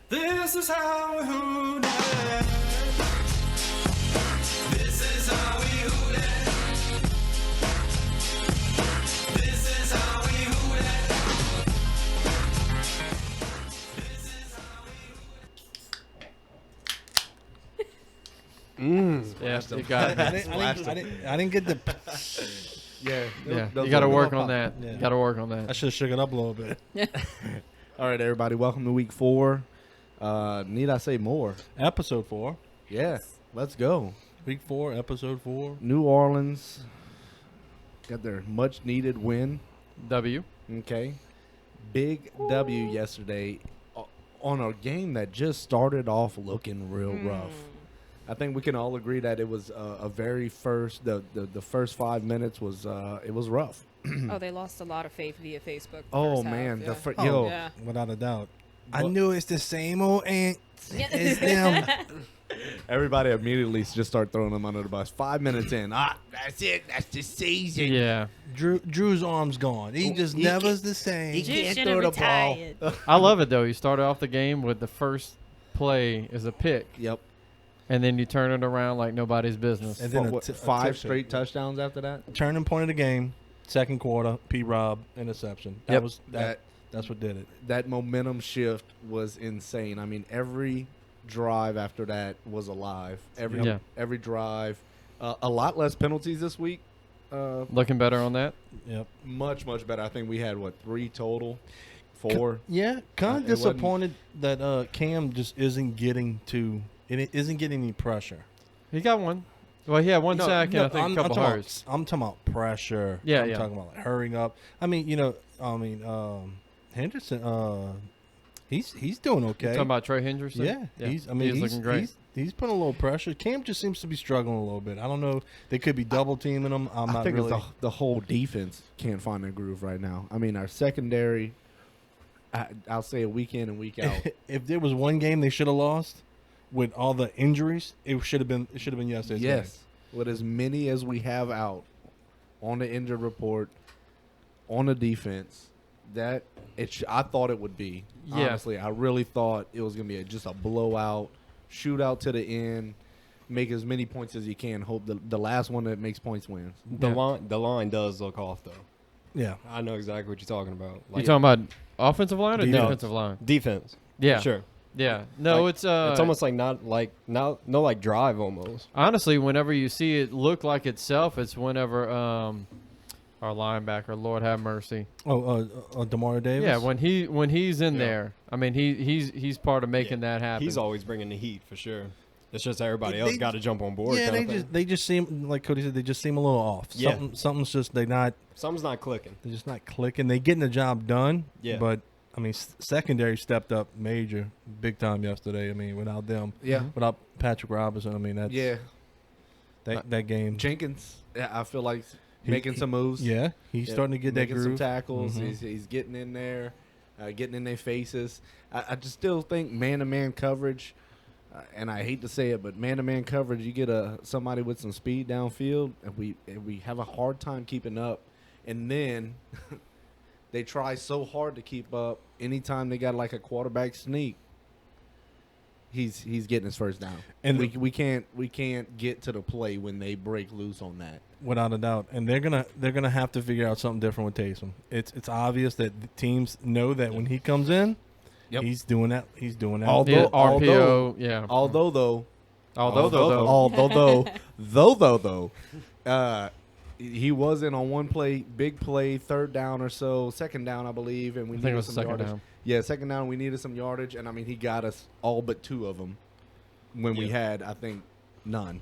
This is how we hoot it. This is how we hoot it. This is how we hoot it. This is how we hoot it. Yeah, you got it. I didn't get the. Yeah, those you got to are- work on that. Yeah. You got to work on I that. should have shook it up a little bit. All right, everybody, welcome to week 4. Need I say more? Episode 4, Yeah, let's go. week 4, episode 4. New Orleans got their much needed win. W. Okay. Big W yesterday on a game that just started off looking real rough. I think we can all agree that it was a very first, the first 5 minutes was, it was rough. Oh, they lost a lot of faith via Facebook. Oh, first half, man. yeah. Yo, Yeah. Without a doubt. I knew it's the same old ants. Yeah. It's them. everybody immediately just start throwing them under the bus. 5 minutes in. That's it. That's the season. Yeah. Drew's arm's gone. He just he never's the same. he Juice can't should throw have the ball. retired. I love it, though. You started off the game with the first play is a pick, Yep. and then you turn it around like nobody's business. And then a 5 tip straight shot. touchdowns after that? Turning point of the game, second quarter, P-Rob, interception. That Yep. was that's what did it. That momentum shift was insane. I mean, every drive after that was alive. Every drive. A lot less penalties this week. Looking better on that. Yep. Much better. I think we had, 3 total? 4? Yeah, kind of It wasn't- disappointed that Cam just isn't getting any pressure. He got one. Well, he had one sack and I think a couple talking hurts. I'm talking about pressure. Yeah, I'm yeah. talking about like hurrying up. I mean, Henderson, he's doing okay. Talking about Trey Henderson? Yeah, he's looking great. He's putting a little pressure. Cam just seems to be struggling a little bit. I don't know. They could be double teaming him. I'm I not think really. it's the whole defense can't find a groove right now. I mean, our secondary, I'll say a week in and week out. If there was one game they should have lost with all the injuries, it should have been yesterday's game. Yes. With as many as we have out on the injured report, on the defense, I thought it would be. Yeah. Honestly, I really thought it was going to be just a blowout, shootout to the end, make as many points as you can, hope the last one that makes points wins. The line does look off though. Yeah. I know exactly what you're talking about. You talking about offensive line or No. defensive line? Defense? Yeah. Sure. Yeah. No, Like, it's almost like no drive almost. honestly, whenever you see it look like itself, it's whenever our linebacker, Lord have mercy. Demario Davis. Yeah, when he's in Yeah. there, I mean he's part of making that happen. He's always bringing the heat for sure. It's just everybody They- else got to jump on board. Yeah, kind of thing. they just seem like Cody said. They just seem a little off. Yeah. Something's just they're Something's not clicking. just not clicking. They getting the job done. Yeah. But I mean, secondary stepped up big time yesterday. I mean, without them, Yeah. without Patrick Robinson, I mean that's that game. Jenkins, I feel like making some moves. Yeah, he's starting to get that making some groove. tackles. Mhm. He's getting in there, getting in their faces. I just still think man-to-man coverage, and I hate to say it, but man-to-man coverage, you get somebody with some speed downfield, and we have a hard time keeping up. And then they try so hard to keep up. Anytime they got like a quarterback sneak, he's getting his first down. And we can't get to the play when they break loose on that. Without a doubt, and they're gonna have to figure out something different with Taysom. It's obvious that the teams know that when he comes in, Yep. he's doing that. He's doing that. Although- Yeah, RPO, yeah. Although he wasn't on one play, big play, third down or so, second down, I believe, and we I think it needed was some second yardage. down. Yeah, second down, we needed some yardage, and I mean, he got us all but 2 of them when we had, I think, none.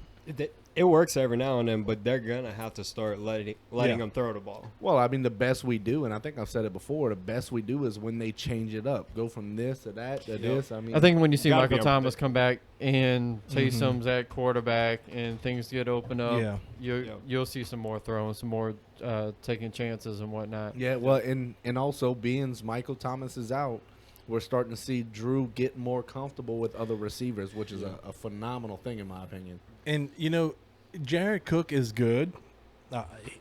It works every now and then, but they're gonna have to start letting them throw the ball. Well, I mean, the best we do, and I think I've said it before, the best we do is when they change it up, go from this to that to this. I mean, I think when you see Gotta Michael be Thomas unpredictable. come back and Taysom's at quarterback and things get open up, Yeah. you'll see some more throwing, some more taking chances and whatnot. yeah, well, and also being Michael Thomas is out, we're starting to see Drew get more comfortable with other receivers, which is a phenomenal thing in my opinion. And Jared Cook is good.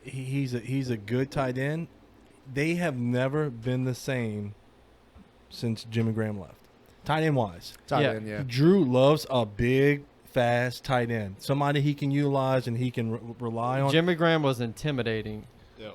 He's a good tight end. They have never been the same since Jimmy Graham left. tight end wise. Tight Yeah. end, yeah. Drew loves a big, fast tight end, somebody he can utilize and he can rely on. Jimmy Graham was intimidating.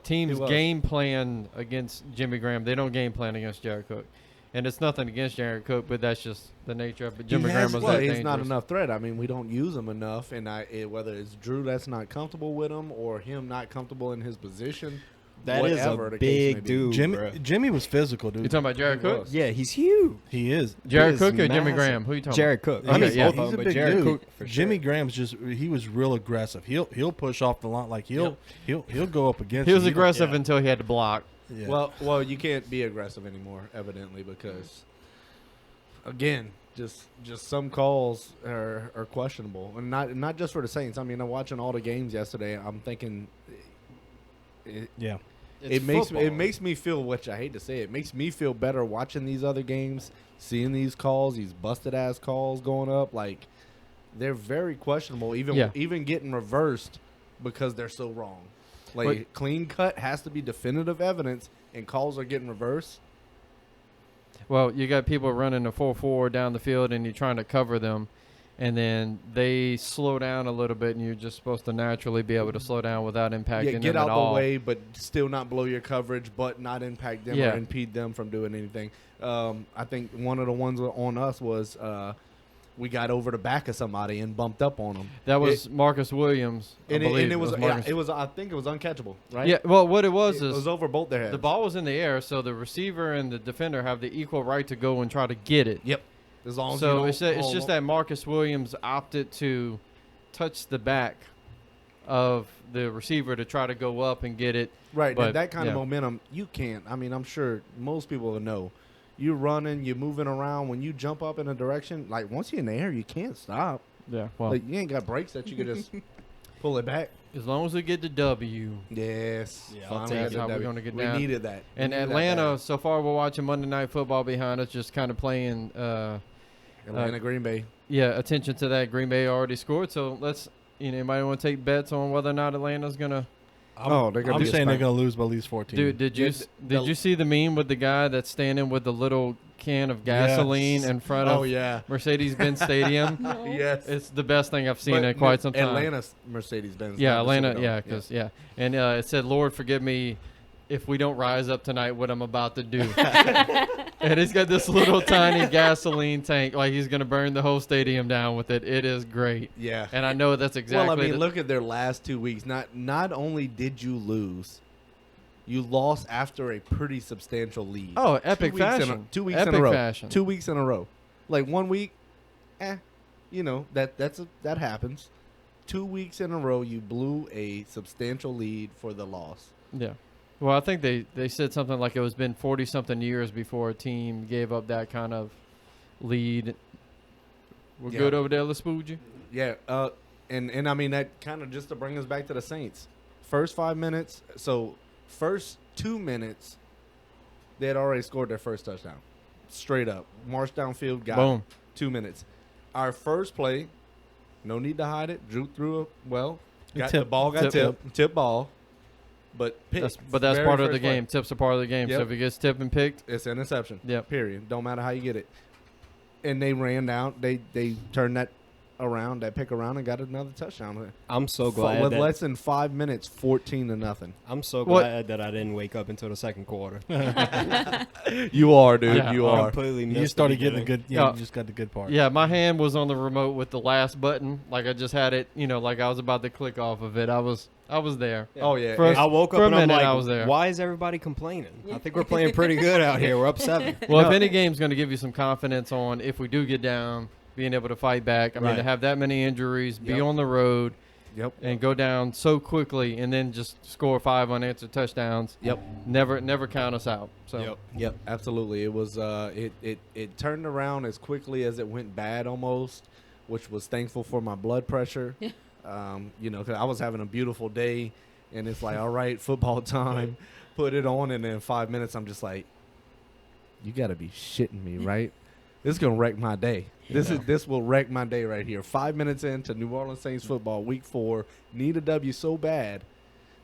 Teams He was. game plan against Jimmy Graham. They don't game plan against Jared Cook. And it's nothing against Jared Cook, but that's just the nature of it. Jimmy Graham has- was Well, that he's dangerous. not enough threat. I mean, we don't use him enough, and whether it's Drew that's not comfortable with him or him not comfortable in his position, That is whatever a the case may big be. dude, Jimmy bruh. Jimmy was physical, dude. You talking about Jared He Cook? was. Yeah, he's huge. He is. Jared He Cook is or Jimmy massive. Graham? Who you talking Jared Cook. Okay, he's, yeah. both of he's a them, but big Jared dude. Cook for Jimmy sure. Graham's he was real aggressive. He'll push off the line like he'll go up against. He was you. He don't- aggressive yeah. until he had to block. Yeah. Well, you can't be aggressive anymore, evidently, because again, just some calls are questionable, and not just for the Saints. I mean, I'm watching all the games yesterday. I'm thinking, yeah. it makes me feel, which I hate to say, it makes me feel better watching these other games, seeing these calls, these busted ass calls going up. Like they're very questionable, even getting reversed because they're so wrong. Like But- clean cut has to be definitive evidence, and calls are getting reversed. Well, you got people running a 4-4 down the field, and you're trying to cover them, and then they slow down a little bit, and you're just supposed to naturally be able to slow down without impacting Yeah, get them out at the all. way, but still not blow your coverage, but not impact them Yeah. or impede them from doing anything. I think one of the ones on us was we got over the back of somebody and bumped up on them. That was Marcus Williams, I And believe. it was Marcus. it was I think it was uncatchable, right? Yeah, well, what it it was was is over both their heads. the ball was in the air, so the receiver and the defender have the equal right to go and try to get it. Yep. As long as you So don't it's just that Marcus Williams opted to touch the back of the receiver to try to go up and get it. right. but, And that kind of yeah. momentum, you can't. I mean, I'm sure most people will know. You're running, you're moving around. When you jump up in a direction, like once you're in the air, you can't stop. Yeah, well, Like you ain't got brakes that you can just pull it back. as long as we get the W. Yes. Yeah, I'll Finally take got That's the how we're W. going to get We down. needed that. We And needed that Atlanta, bad. so far we're watching Monday Night Football behind us, just kind of playing, Atlanta, Green Bay. attention to that. Green Bay already scored, so let's, anybody want to take bets on whether or not Atlanta's going to I'm they're gonna I'm be a saying they're spank. going to lose by at least 14. do? Did you the- you see the meme with the guy that's standing with the little can of gasoline Yes. in front of Oh yeah. Mercedes-Benz Stadium? No. Yes. It's the best thing I've seen But in quite some time. Atlanta's Mercedes-Benz. Yeah, not the Atlanta. Superdome. Yeah, because and it said, "Lord, forgive me if we don't rise up tonight. What I'm about to do." And he's got this little tiny gasoline tank, like he's gonna burn the whole stadium down with it. It is great, Yeah. and I know that's exactly. Well, I mean, the- look at their last 2 weeks. Not only did you lose, you lost after a pretty substantial lead. oh, epic 2 weeks fashion. 2 weeks epic in a row. fashion. 2 weeks in a row. Like 1 week, that happens. 2 weeks in a row, you blew a substantial lead for the loss. Yeah. Well, I think they said something like it was been 40-something years before a team gave up that kind of lead. We're Yeah. good over there, Lespugia? Yeah, and I mean that kind of just to bring us back to the Saints. First 5 minutes, so first 2 minutes, they had already scored their first touchdown, straight up. Marched downfield, got Boom. it. 2 minutes. Our first play, no need to hide it. Drew threw it well. Got Tip. the ball, got Tip. tip ball, but picked. That's Very part of the first play. game. Tips are part of the game. So Yep. if it gets tipped and picked, It's an interception. Yep. Period. Don't matter how you get it. And they ran down. They turned that pick around, and got another touchdown. I'm so glad With that less than 5 minutes, 14-0. I'm so What- glad that I didn't wake up until the second quarter. You are, dude. Yeah. You I are. completely missed You the started getting the beginning. good. Yeah. You just got the good part. yeah, my hand was on the remote with the last button. Like I just had it, like I was about to click off of it. I was there. Oh yeah. For- I woke For up a and I'm minute, like, I was there. why is everybody complaining? I think we're playing pretty good out here. We're up 7. Well, if any game's going to give you some confidence on if we do get down, being able to fight back. I mean, Right. to have that many injuries, be Yep. on the road, Yep. and go down so quickly, and then just score 5 unanswered touchdowns. Yep. Never count us out. So Yep. Absolutely. It was. It turned around as quickly as it went bad, almost, which was thankful for my blood pressure. Because I was having a beautiful day, and it's like, all right, football time. Put it on, and in 5 minutes, I'm just like, you got to be shitting me, right? This is gonna wreck my day. This will wreck my day right here. 5 minutes into New Orleans Saints football, week 4, need a W so bad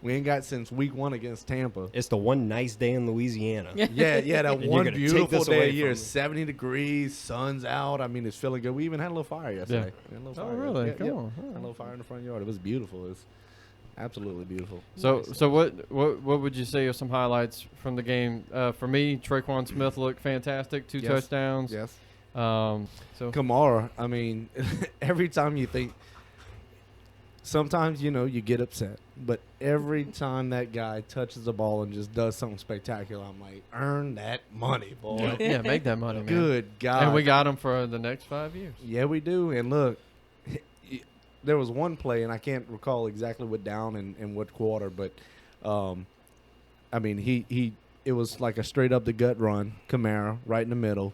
We ain't got since week 1 against Tampa. It's the one nice day in Louisiana. Yeah, that And you're one gonna take beautiful this day away of year. from me. 70 degrees, sun's out. I mean, it's feeling good. We even had a little fire yesterday. We had a little Oh, fire. really? Yeah, Come yeah. on. Had a little fire in the front yard. It was beautiful. It was absolutely beautiful. So what would you say are some highlights from the game? For me, Traquan Smith looked fantastic. 2 Yes. touchdowns. Yes. So Kamara, I mean, every time you think, sometimes, you get upset. But every time that guy touches the ball and just does something spectacular, I'm like, earn that money, boy. yeah, make that money, man. Good God. And we got him for the next 5 years. Yeah, we do. And look, there was one play, and I can't recall exactly what down and what quarter, but I mean, it was like a straight up the gut run, Kamara, right in the middle.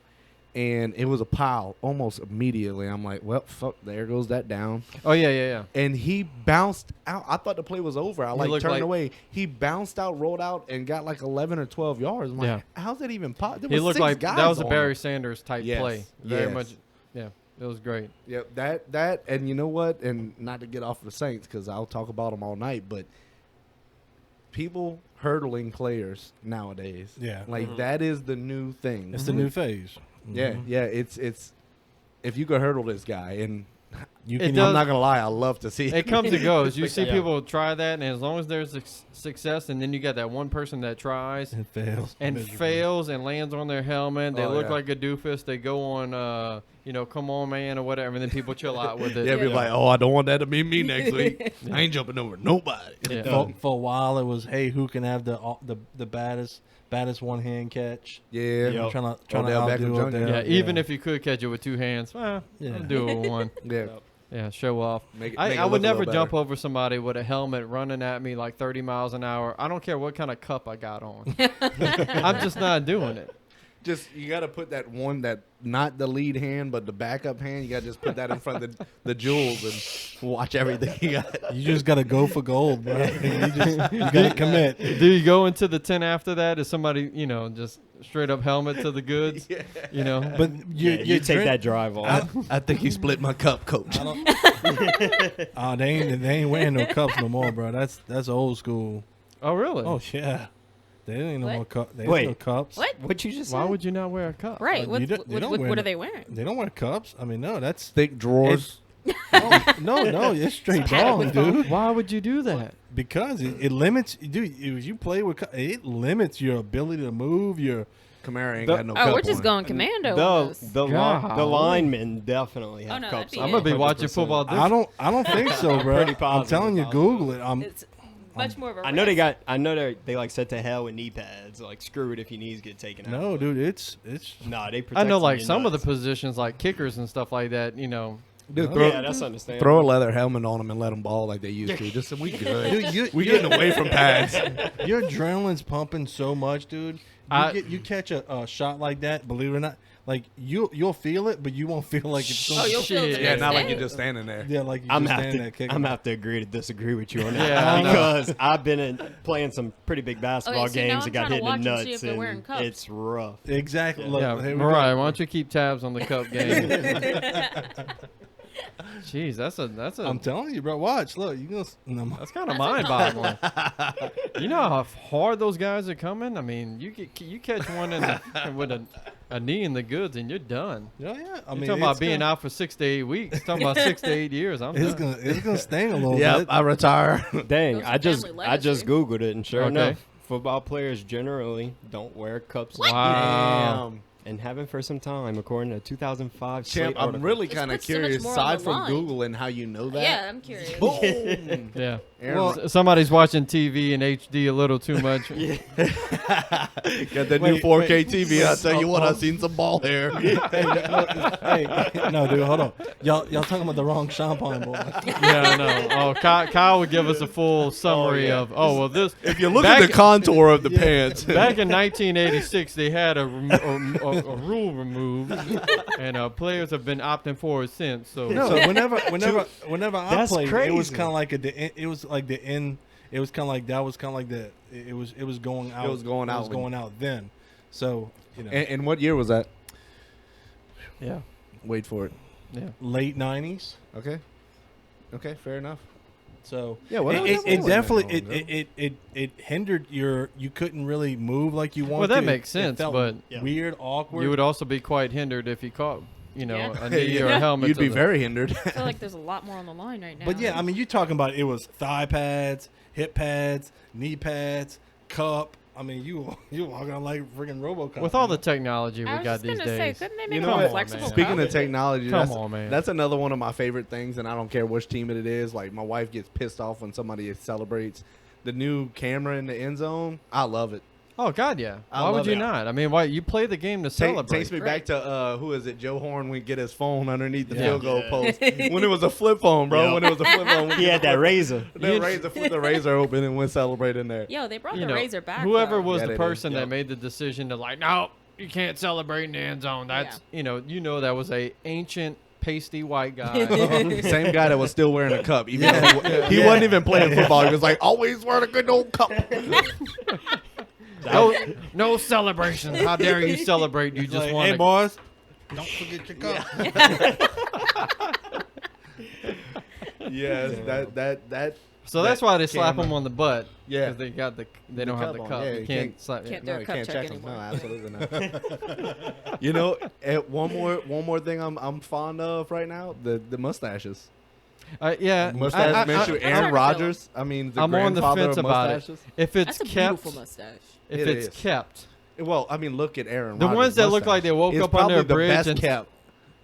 And it was a pile almost immediately. I'm like, well, fuck, there goes that down. Oh yeah. And he bounced out. I thought the play was over. I looked turned like- away. He bounced out, rolled out, and got like 11 or 12 yards. I'm like, Yeah. how's that even possible? He looked like that was a Barry Sanders type Yes, play. Very yes. much. Yeah, it was great. Yep, that, and you know what? And not to get off the Saints because I'll talk about them all night, but people hurdling players nowadays. Yeah. Like that is the new thing. It's the new phase. Yeah, Mhm. yeah. It's if you could hurdle this guy, and You It can. does- I'm not gonna lie, I love to see It comes and goes. You see Yeah. people try that, and as long as there's success, and then you got that one person that tries It fails. and miserably. fails and lands on their helmet. They Oh, look yeah. like a doofus. They go on, come on, man, or whatever, and then people chill out with it. Yeah, be like, oh, I don't want that to be me next week. I ain't jumping over nobody. Yeah. For a while, it was, hey, who can have the baddest one hand catch? Yeah, Yep. Trying to Odell outdo Beckham Jr. Odell. Yeah, even if you could catch it with 2 hands, Yeah. I'll do it with one. yeah. Yeah, show off. Make it I look would a little never jump better. over somebody with a helmet running at me like 30 miles an hour. I don't care what kind of cup I got on. I'm just not doing it. Just you got to put that one that not the lead hand but the backup hand. You got to just put that in front of the jewels and watch everything you got. You just gotta go for gold, bro. you gotta commit. Do you go into the tent after that? Is somebody, just straight up helmet to the goods? Yeah. But You take that drive off. I think you split my cup, coach. I don't. They ain't wearing no cups no more, bro. That's old school. Oh, really? Oh yeah, they ain't no What? more cup. They Wait. ain't no cups. What? What you just Why said? would you not wear a cup? Right. you What, don't- they don't wear what no- are they wearing? They don't wear cups. I mean, no, that's Thick drawers. no, it's straight down, dude. Why would you do that? Because it limits, dude. If you play with, it limits your ability to move. Your Kamara ain't The- got no Oh, cup we're just on. going commando. on this. The Golly. linemen definitely have no, cups. that'd be on. I'm gonna be 100%. watching football. I don't think so, bro. Pretty I'm positive telling you, about Google it. It's much more of a I know they risk. got. I know they like set to hell with knee pads. Like screw it if your knees get taken out. No, dude, it's Nah, they. I Protect know, from like your some of the nuts. positions, like kickers and stuff like that. Dude, Oh, throw, Yeah, that's understandable. throw a leather helmet on them and let them ball like they used to. Just so we good. Dude, we getting away from pads. your adrenaline's pumping so much, dude. You catch a shot like that, believe it or not, like you'll feel it, but you won't feel like it's Oh, going. you'll feel Shit. the Yeah, next not like day. you're just standing there. Yeah, like you I'm just have stand to. there kicking. I'm have to agree to disagree with you on that Yeah, I know. because I've been playing some pretty big basketball Okay, so now games I'm and got trying to hit in watch the and see nuts, if they're wearing and cups. it's rough. Exactly. Look, Yeah, here we Mariah, go. why don't you keep tabs on the cup game? Jeez, that's I'm telling you, bro. Watch, look, you gonna. No, that's kind of mind-boggling. You know how hard those guys are coming. I mean, you catch one with a knee in the goods, and you're done. yeah. I You're mean, talking about it's being gonna, out for 6 to 8 weeks. Talking about 6 to 8 years. It's gonna sting a little Yep, bit. I retire. Dang, Those I just family I just legacy. googled it, and sure Okay. enough, football players generally don't wear cups. Wow. Damn. And haven't for some time, according to 2005 Champ, Slate I'm article. really Just kind of put so much curious. more on the Aside from line. Google and how you know that. Yeah, I'm curious. Boom. Yeah. Aaron, Somebody's watching TV in HD a little too much. got the new Wait, 4K wait. TV. I tell you what, I've seen some ball hair. Hey, no, dude, hold on. Y'all talking about the wrong champagne, boy. Yeah, I know. Oh, Kyle would give us a full summary of. Oh, well, this. If you look Back- at the contour of the pants, Back in 1986, they had a rule removed, and players have been opting for it since. So, No, whenever I That's played, it was crazy. kind of like it was like the end. It was kind of like that was kind of like the it was going out. It was going out It was going out then. So and what year was that? yeah, Wait for it. yeah. late '90s. Okay. Okay, fair enough. So Yeah, what else it, was it going definitely on, it hindered you couldn't really move like you wanted. Well, that to. makes It sense, felt but weird, awkward. you would also be quite hindered if you caught, Yeah. a knee or a helmet. You'd to be the- very hindered. I feel like there's a lot more on the line right now. But yeah, I mean, you're talking about it was thigh pads, hip pads, knee pads, cup. I mean, you walking on like freaking RoboCop. With all the technology we I was got just these gonna say, days. couldn't they You make know more what? flexible? Speaking cup? of technology, Come that's, on, man. that's another one of my favorite things, and I don't care which team it is. Like, my wife gets pissed off when somebody celebrates the new camera in the end zone. I love it. Oh God, yeah. I Why would love you it. not? I mean, why you play the game to celebrate? Takes me back to who is it? Joe Horn would get his phone underneath the Yeah. field goal post when it was a flip phone, bro. Yep. When it was a flip phone, He had that razor. The razor, flip the razor open and went celebrating there. Yo, they brought You the know, razor back. whoever though. was Yeah, the they did. person that Yep. made the decision to like, no, you can't celebrate in the end zone. That's you know that was a ancient pasty white guy. Same guy that was still wearing a cup. Even though he wasn't even playing football. He was like, always wearing a good old cup. no celebration. How dare you celebrate? You It's just like, want hey to. boys, don't forget your cup. Yes, that. So that's why they slap camera. them on the butt. Yeah. because they don't have the cup cup. on. Yeah, you you can't slap. Can't No, do a you cup can't check check them. No, anymore. absolutely not. You know, one more thing I'm fond of right now, the mustaches. Yeah, Mustache I- mentioned It's Aaron hard to Rodgers. I mean, the I'm on the grandfather fence of about it. mustaches. If it's That's a kept, beautiful mustache. if It it's is. kept, Well, I mean, look at Aaron. The Rodgers' ones that look mustache. like they woke It's up under probably a the bridge best and- kept.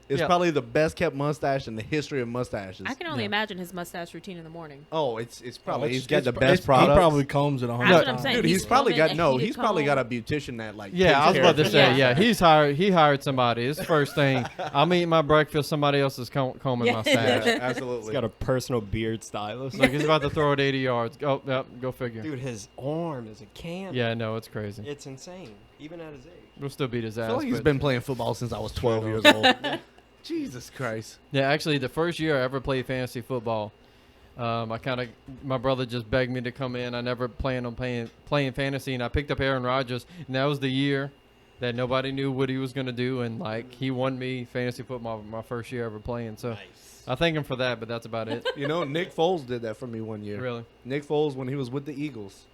It's Yeah. probably the best kept mustache in the history of mustaches. I can only Yeah. imagine his mustache routine in the morning. Oh, it's probably It's- he's got it's- the best He products. probably combs it 100 That's what I'm times. saying. Dude, he's He's probably combing got a heated he's probably got a comb. beautician that like. yeah, takes I was care about of to his say, Yeah. yeah, he hired somebody. His first thing, I'm eating my breakfast, somebody else is combing Yeah. my stash. Yeah, He's absolutely. got a personal beard stylist. Like he's about to throw it 80 yards. Go, yep, go figure. Dude, his arm is a can. Yeah, no, it's crazy. It's insane, even at his age. We'll still beat his I ass. feel like he's but- been playing football since I was 12 years old. Jesus Christ. Yeah, actually, the first year I ever played fantasy football, my brother just begged me to come in. I never planned on playing fantasy, and I picked up Aaron Rodgers, and that was the year that nobody knew what he was going to do, and like he won me fantasy football my first year ever playing. So I thank him for that, but that's about it. You know, Nick Foles did that for me one year. Really. Nick Foles when he was with the Eagles.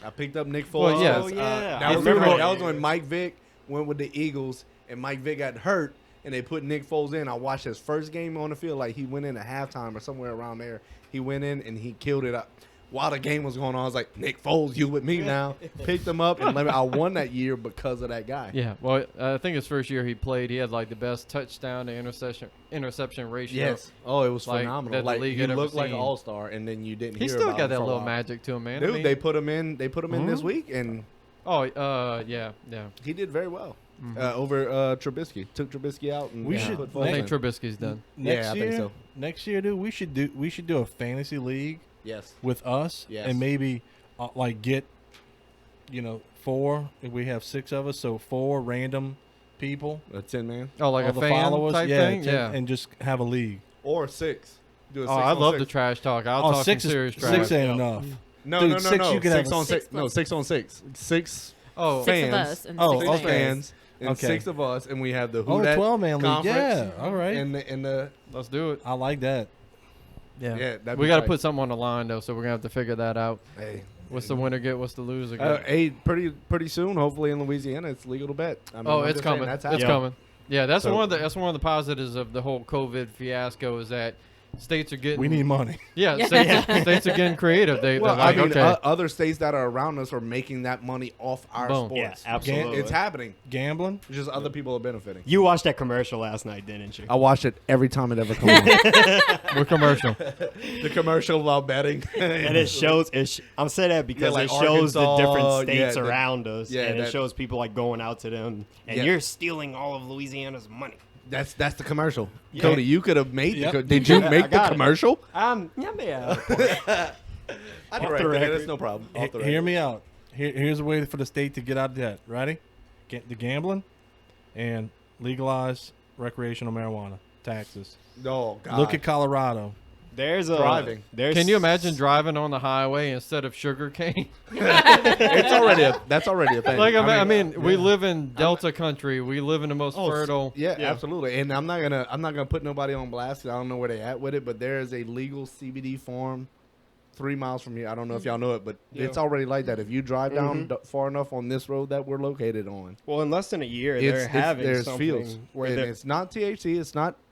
I picked up Nick Well, Foles. yeah. Oh, yeah. That I was, remember when, that. that was when Mike Vick went with the Eagles, and Mike Vick got hurt, and they put Nick Foles in. I watched his first game on the field. Like, he went in at halftime or somewhere around there. He went in, and he killed it up. While the game was going on, I was like, Nick Foles, you with me now. Picked him up, and I won that year because of that guy. Yeah, well, I think his first year he played, he had like the best touchdown to interception ratio. Yes. Oh, it was Like, that phenomenal. the Like, league he had ever looked like an seen. all-star, and then you didn't He hear still about got him that for a little while. magic to him, man. Dude, I mean, they put him in this week, and yeah. he did very well. Mhm. Over Trubisky. Took Trubisky out, and We Yeah. should- put I Foles think in. Trubisky's done. Next Yeah, I year, think so. next year, dude, we should do a fantasy league Yes. with us, Yes. and maybe like get, 4. If we have 6 of us, so 4 random people, A 10-man. Oh, like all a the fan followers, type yeah, thing? Yeah. and just have a league. Or 6. Do a Oh, 6 I on love 6. the trash talk. I'll Oh, talk 6 some serious is trash. 6 ain't enough. No, Dude, no, no, 6 no. you can 6 have on a- 6. Six No, plus- 6 on 6. 6 Oh, Six fans. of us and Oh, six okay. fans. And Okay. 6 of us, and we have the Oh, Who Dat 12-man league. conference. Yeah, all right. And the let's do it. I like that. Yeah. that'd We be got to tight. put something on the line, though, so we're going to have to figure that out. Hey. What's the winner get? What's the loser get? Hey, pretty soon, hopefully in Louisiana, it's legal to bet. I mean, Oh, I'm it's just saying, coming. That's It's happening. coming. Yeah, that's So- one of the positives of the whole COVID fiasco is that states are getting. We need money. Yeah, states are getting creative. They're Well, like, I mean, okay, other states that are around us are making that money off our Boom. Yeah, sports. absolutely. It's happening. Gambling. It's just other people are benefiting. You watched that commercial last night, didn't you? I watch it every time it ever comes on. we're commercial. The commercial about betting. And it shows. I'm saying that because like it shows the Arkansas, different states yeah, around us, yeah, and it that- shows people like going out to them, and Yeah. you're stealing all of Louisiana's money. That's the commercial. Yeah. Cody, you could have made Yep. did you I make the got it. commercial? Yeah. I Off did the right there. record. That's no problem. Off the Hear record. me out. Here's a way for the state to get out of debt. Ready? Get the gambling and legalize recreational marijuana taxes. Oh, God. Look at Colorado. There's a Driving. There's Can you imagine driving on the highway instead of sugar cane? That's already a thing. Like I mean, we live in Delta country. We live in the most Oh, fertile. Yeah, Yeah. absolutely. And I'm not gonna put nobody on blast. 'Cause I don't know where they at with it, but there is a legal CBD farm 3 miles from here. I don't know if y'all know it, but Yeah. it's already like that. If you drive down far enough on this road that we're located on, Well, in less than a year, they're having there's something fields where and they're it's not THC.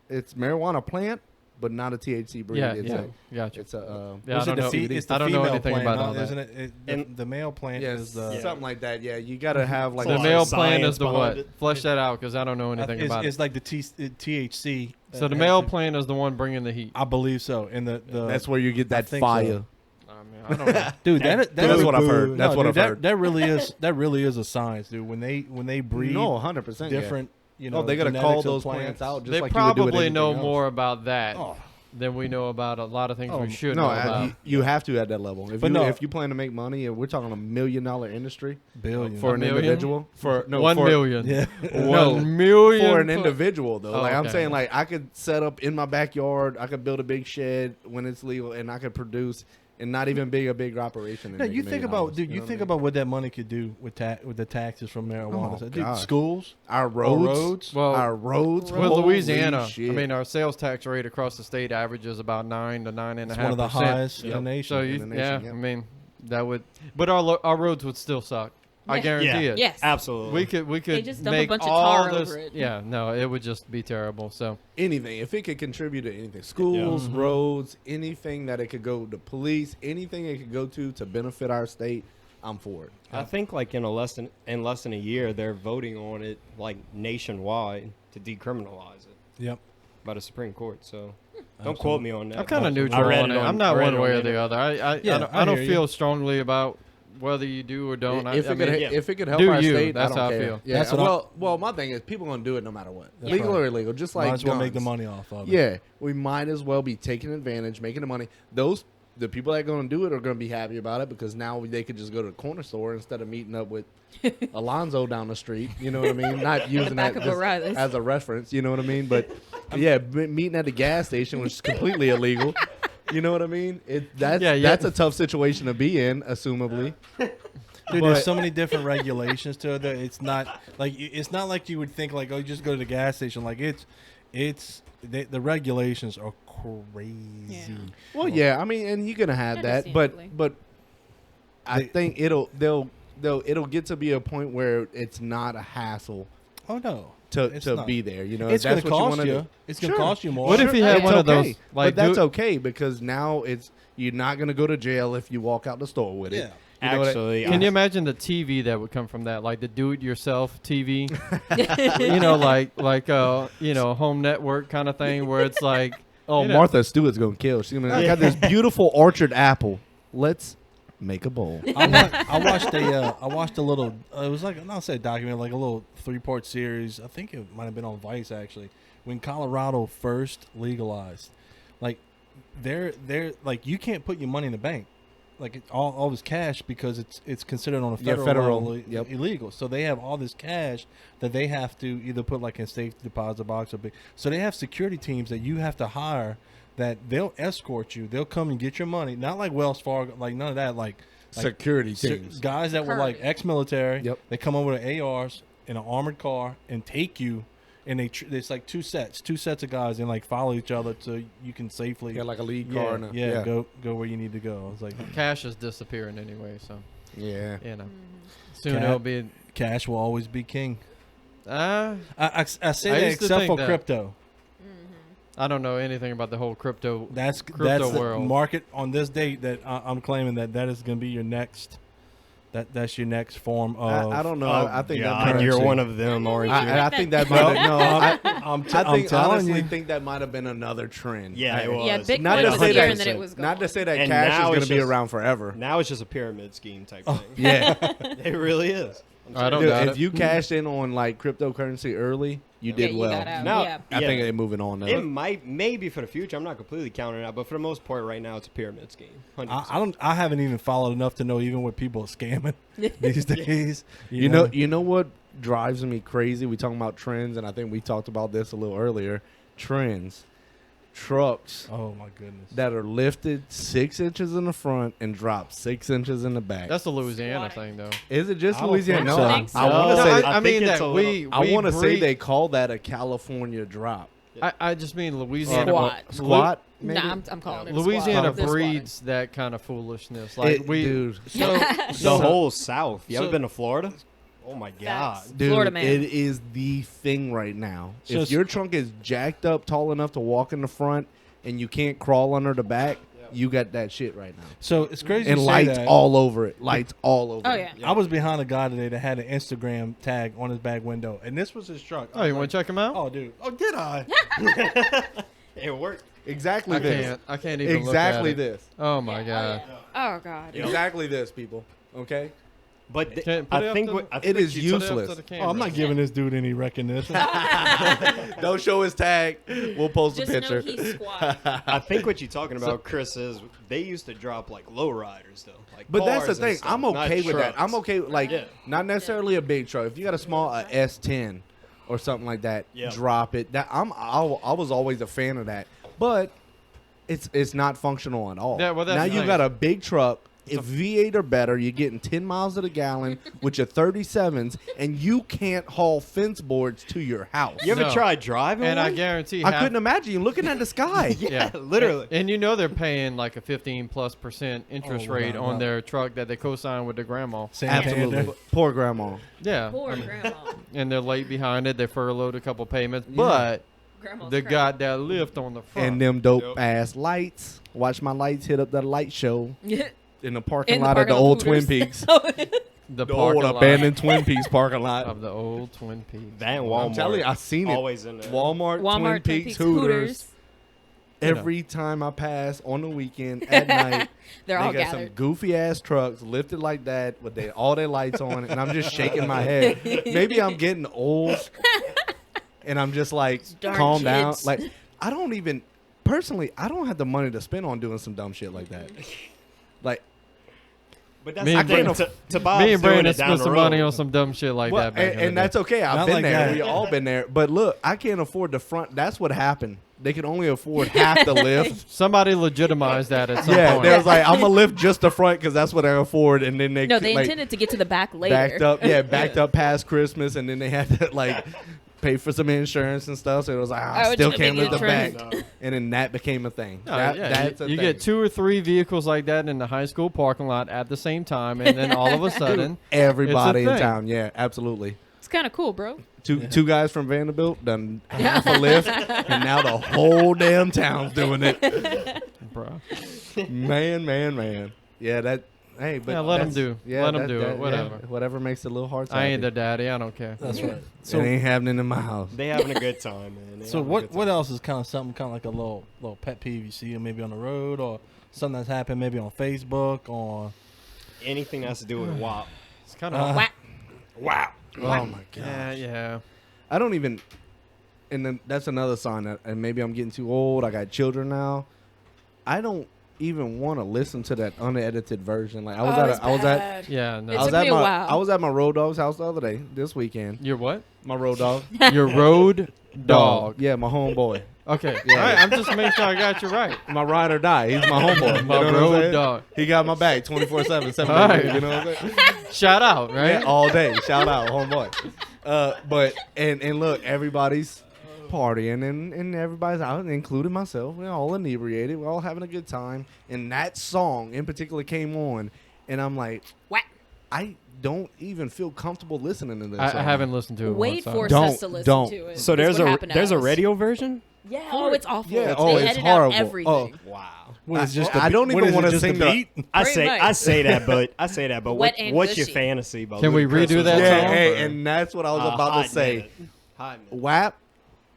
It's marijuana plant, but not a THC breed. Yeah, it's yeah, a, gotcha. it's a Yeah, I Was it don't the know. it's the I don't know female anything plant, about no, all that. isn't it? And- The male plant yes, is the. something like that. Yeah, you gotta have like The a lot male of plant is science the behind what? it. Flesh that out, because I don't know anything it's, about it's it. like the THC. So the male plant is the one bringing the heat. I believe so. And the that's where you get that think so. fire. I mean, I don't know. dude. That's what I've heard. No, That's what dude, I've heard. That really is a science, dude. When they breed No, 100%. different, you know, they gotta genetics call of those plants out. Just They like you would do with probably anything know else. more about that Oh. than we know about a lot of things Oh, we should No, know about. you have to at that level. If But you no. if you plan to make money, and we're talking $1 million industry billion for an million? individual, for no 1 for, million. Yeah. No, 1 million for an per- individual though. Oh, Like I'm okay. saying, like I could set up in my backyard, I could build a big shed when it's legal, and I could produce and not even be a big operation. and No, make you $1 think million, about, dude. know You what I think mean? about what that money could do with the taxes from marijuana. Oh, So, dude, gosh. schools, our roads. roads, Well, our roads. With holy Louisiana, shit. I mean, our sales tax rate across the state averages about 9 to 9.5%. It's one of the highest in the Yep. nation. So you, in the nation, yeah, yep. I mean, that would, but our roads would still suck. I Yeah. guarantee it. Yes. absolutely. We could just dump a make bunch of all tar this. over it. Yeah, no, it would just be terrible. So anything, if it could contribute to anything, schools, Mhm. roads, anything that it could go to police, anything it could go to benefit our state, I'm for it. I think like in less than a year, they're voting on it like nationwide to decriminalize it Yep. by the Supreme Court. So don't quote me on that. I'm kind of but neutral I read on it. I'm I not read one it way on or the internet. other. Yeah, I don't hear feel you. strongly about whether you do or don't. If it could help do our you. state, That's I don't how I care. feel. Yeah, That's what well, my thing is people gonna do it no matter what, That's legal right. or illegal. Just like Might as well make the guns. money off of it. Yeah, we might as well be taking advantage, making the money. The people that are going to do it are going to be happy about it because now they could just go to the corner store instead of meeting up with Alonzo down the street. You know what I mean? Not using back that of O'Reilly's. just as a reference. You know what I mean? But yeah, meeting at the gas station, which is completely illegal. You know what I mean? That's a tough situation to be in, assumably. Dude, But- there's so many different regulations to it that it's not like you would think like, oh, you just go to the gas station. Like the regulations are crazy. Yeah. Well, yeah, I mean, and you're gonna have that, Understandably. but I They- think it'll get to be a point where it's not a hassle Oh no, to not. be there. You know, It's if gonna that's what you cost wanna you. do. It's gonna Sure. cost you more. What if you had It's one of okay. those? Like, but that's okay because now you're not gonna go to jail if you walk out the store with it. Yeah. You know what I- Actually, Can you imagine the TV that would come from that, like the do-it-yourself TV? You know, like home network kind of thing, where it's like, Oh, you know, Martha Stewart's gonna kill. She's gonna got this beautiful orchard apple. Let's make a bowl. I watched a little. It was like I'll say a documentary, like a little 3-part series. I think it might have been on Vice actually. When Colorado first legalized, like they're like you can't put your money in the bank, like all this cash because it's considered on a federal level yep. illegal. So they have all this cash that they have to either put like in safety deposit box or big. So they have security teams that you have to hire that they'll escort you. They'll come and get your money. Not like Wells Fargo, like none of that. Like Security teams. guys that were like Current. ex-military. Yep. They come over to ARs in an armored car and take you, and it's like two sets of guys, and like follow each other so you can safely. Yeah, like a lead yeah, car. And yeah, go where you need to go. I was like, cash is disappearing anyway, so yeah. you know, Mm-hmm. soon Cat- it'll be. cash will always be king. Uh, I say I that used to except think for that. crypto. I don't know anything about the whole crypto. That's Crypto the world. market on this date that I'm claiming that is going to be your next. That's your next form of. I don't know. Oh, I think God, that you're currency. one of them, aren't you? I think that might no. I I'm think telling honestly you. think that might have been another trend. Yeah, it was. Yeah, Bitcoin Not to was say here that- and then it was gone. Not to say that And cash is now going it's to be just- around forever. Now it's just a pyramid scheme type thing. Yeah. It really is. I don't Dude, doubt if it. you cashed in on like cryptocurrency early, you Yeah, did you well. got out. Now, Yeah. I think they're moving on now. it might, maybe for the future. I'm not completely counting it out, but for the most part, right now, it's a pyramid scheme. 100%. I haven't even followed enough to know even what people are scamming these days. You know what drives me crazy? We talking about trends, and I think we talked about this a little earlier. Trends, trucks Oh my goodness. that are lifted 6 inches in the front and dropped 6 inches in the back. That's the Louisiana thing, though. Is it just I don't Louisiana? think No, so. think so. I want No, to say. I I think mean it's that a we. I want to say breed- they call that a California drop. I just mean Louisiana. Squat. Maybe? Nah, I'm calling it a Louisiana squat. They're breeds that kind of foolishness. Like dude, The whole South. You ever so- been to Florida? Oh my God. Facts. dude, Florida man. it is the thing right now. So If your trunk is jacked up tall enough to walk in the front and you can't crawl under the back, you got that shit right now. So it's crazy. And you say lights that. all over it. Lights all over Oh it. yeah. I was behind a guy today that had an Instagram tag on his back window, and this was his truck. Oh, you want to check him out? Oh, dude. Oh, did I? It worked. Exactly I this. can't. I can't even Exactly look at it. this. Oh my god. Oh god. Exactly this, people. Okay? But Can't put it I up think to what, the- I think It is what you took- useless. Put it up to the Oh, I'm camera. not giving this dude any recognition. Don't show his tag. We'll post Just a picture. know he's squat. I think what you're talking about, Chris, is they used to drop like low riders though. Like But that's the cars and thing. stuff, I'm not okay with that. trucks. I'm okay with, like, Yeah. not necessarily a big truck. If you got a small S10 or something like that, Yeah. drop it. That I was always a fan of that. But it's not functional at all. Yeah, well, that's now the you thing. got a big truck. If V8 or better, you're getting 10 miles to the gallon with your 37s, and you can't haul fence boards to your house. You ever No. tried driving? And I one? guarantee I couldn't imagine you looking at the sky. Yeah, literally. And you know they're paying like a 15+% interest Oh, rate wow, on wow. their truck that they co-sign with their grandma. Absolutely. Poor grandma. Yeah. Poor grandma. And they're late behind it. They furloughed a couple payments, but Grandma's they crying. got that lift on the front. And them dope ass lights. Watch my lights hit up that light show in the parking In the lot at the parking old lot Twin Hooters. Peaks. the The parking old lot abandoned Twin Peaks parking lot. of the old Twin Peaks. That and Walmart. I'm telling you, I seen it. Always in there. Walmart, Twin Peaks, Hooters. Every time I pass on the weekend at night, They're they all got gathered. some goofy ass trucks lifted like that with all their lights on, and I'm just shaking my head. Maybe I'm getting old, and I'm just like, Darn calm down. kids. Like, I don't even personally, I don't have the money to spend on doing some dumb shit like that. Like, But that's Me the and thing. Brandon- To Bob's Me and doing Brandon it down spent the some road. money on some dumb shit like well, that back in the and day. that's okay. I've Not been like there. that. We all been there. But look, I can't afford the front. That's what happened. They could only afford half the lift. Somebody legitimized that at some Yeah, point. they was like, I'm gonna lift just the front because that's what I afford, and then they No, they like, intended to get to the back later. backed up past Christmas, and then they had to like pay for some insurance and stuff. So it was like, I Oh, still it's a can't big lift the back, insurance. and then that became a thing. No, That- yeah, that's a you thing. get 2 or 3 vehicles like that in the high school parking lot at the same time, and then all of a sudden, everybody in thing. town. Yeah, absolutely. It's kind of cool, bro. Two guys from Vanderbilt done half a lift, and now the whole damn town's doing it. bro. Man. Yeah, that. Hey, but Yeah, let 'em that's- do. Yeah, Let 'em that- do it, that- yeah, whatever. whatever makes the little hearts. I ain't happy. their daddy. I don't care. That's right. It So, ain't happening in my house. They having a good time, man. They so having a what good what time. else is kind of something kind of like a little pet peeve you see maybe on the road or something that's happened maybe on Facebook or Anything that has to do with WAP. It's kind of. Whack. Wow. Oh my yeah, yeah. I don't even, and then that's another sign that, and maybe I'm getting too old. I got children now. I don't even want to listen to that unedited version. Like I was Yeah, no. It I was took at me a my while. I was at my road dog's house the other day this weekend. Your what? My road dog, Your road dog. yeah, my homeboy, Okay. Yeah. All right. I'm just making sure I got you right. my ride or die. He's my homeboy. My You know what I'm road saying? dog. He got my back 24/7, 7 All days a week, right. you know what I'm saying? Shout out, right? Yeah, all day. Shout out, homeboy. But and look, everybody's partying and everybody's out, including myself. We're all inebriated. We're all having a good time. And that song in particular came on, and I'm like, Whack. I don't even feel comfortable listening to this. I song. haven't listened to it. Wait once, so- for Don't- us to listen don't. to it. So That's what happened to there's a us. radio version. Yeah. Oh, it's awful. Yeah, They oh, it's edit horrible. out everything. Wow. what is just I don't what even is it, wanna just sing the the- beat? I Pretty say much. I say that, but Wet what, and what's your gushy. fantasy? By Can we Ludacris redo was that on Yeah, song? top hey, of- and that's what I was a about hot to say. minute. Hot minute. WAP,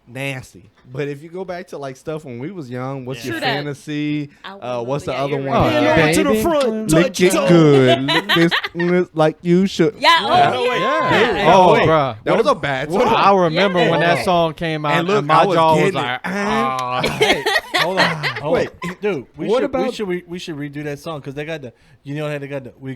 nasty. But if you go back to like stuff when we was young, what's Yeah. your True that. fantasy? I will What's the yeah, other you're one? right. Oh, Hand over to the Baby. front. Lick Touch it toe. good. Lick this like you should. Yeah. Oh, Yeah. yeah. Wait, Yeah. Yeah. Oh, Wait. bruh. That was a bad song. I remember when Yeah. that song came out, And look, my I was jaw was getting like, it. ah. Hey, hold on. Wait, dude. what about- we should redo that song because they got the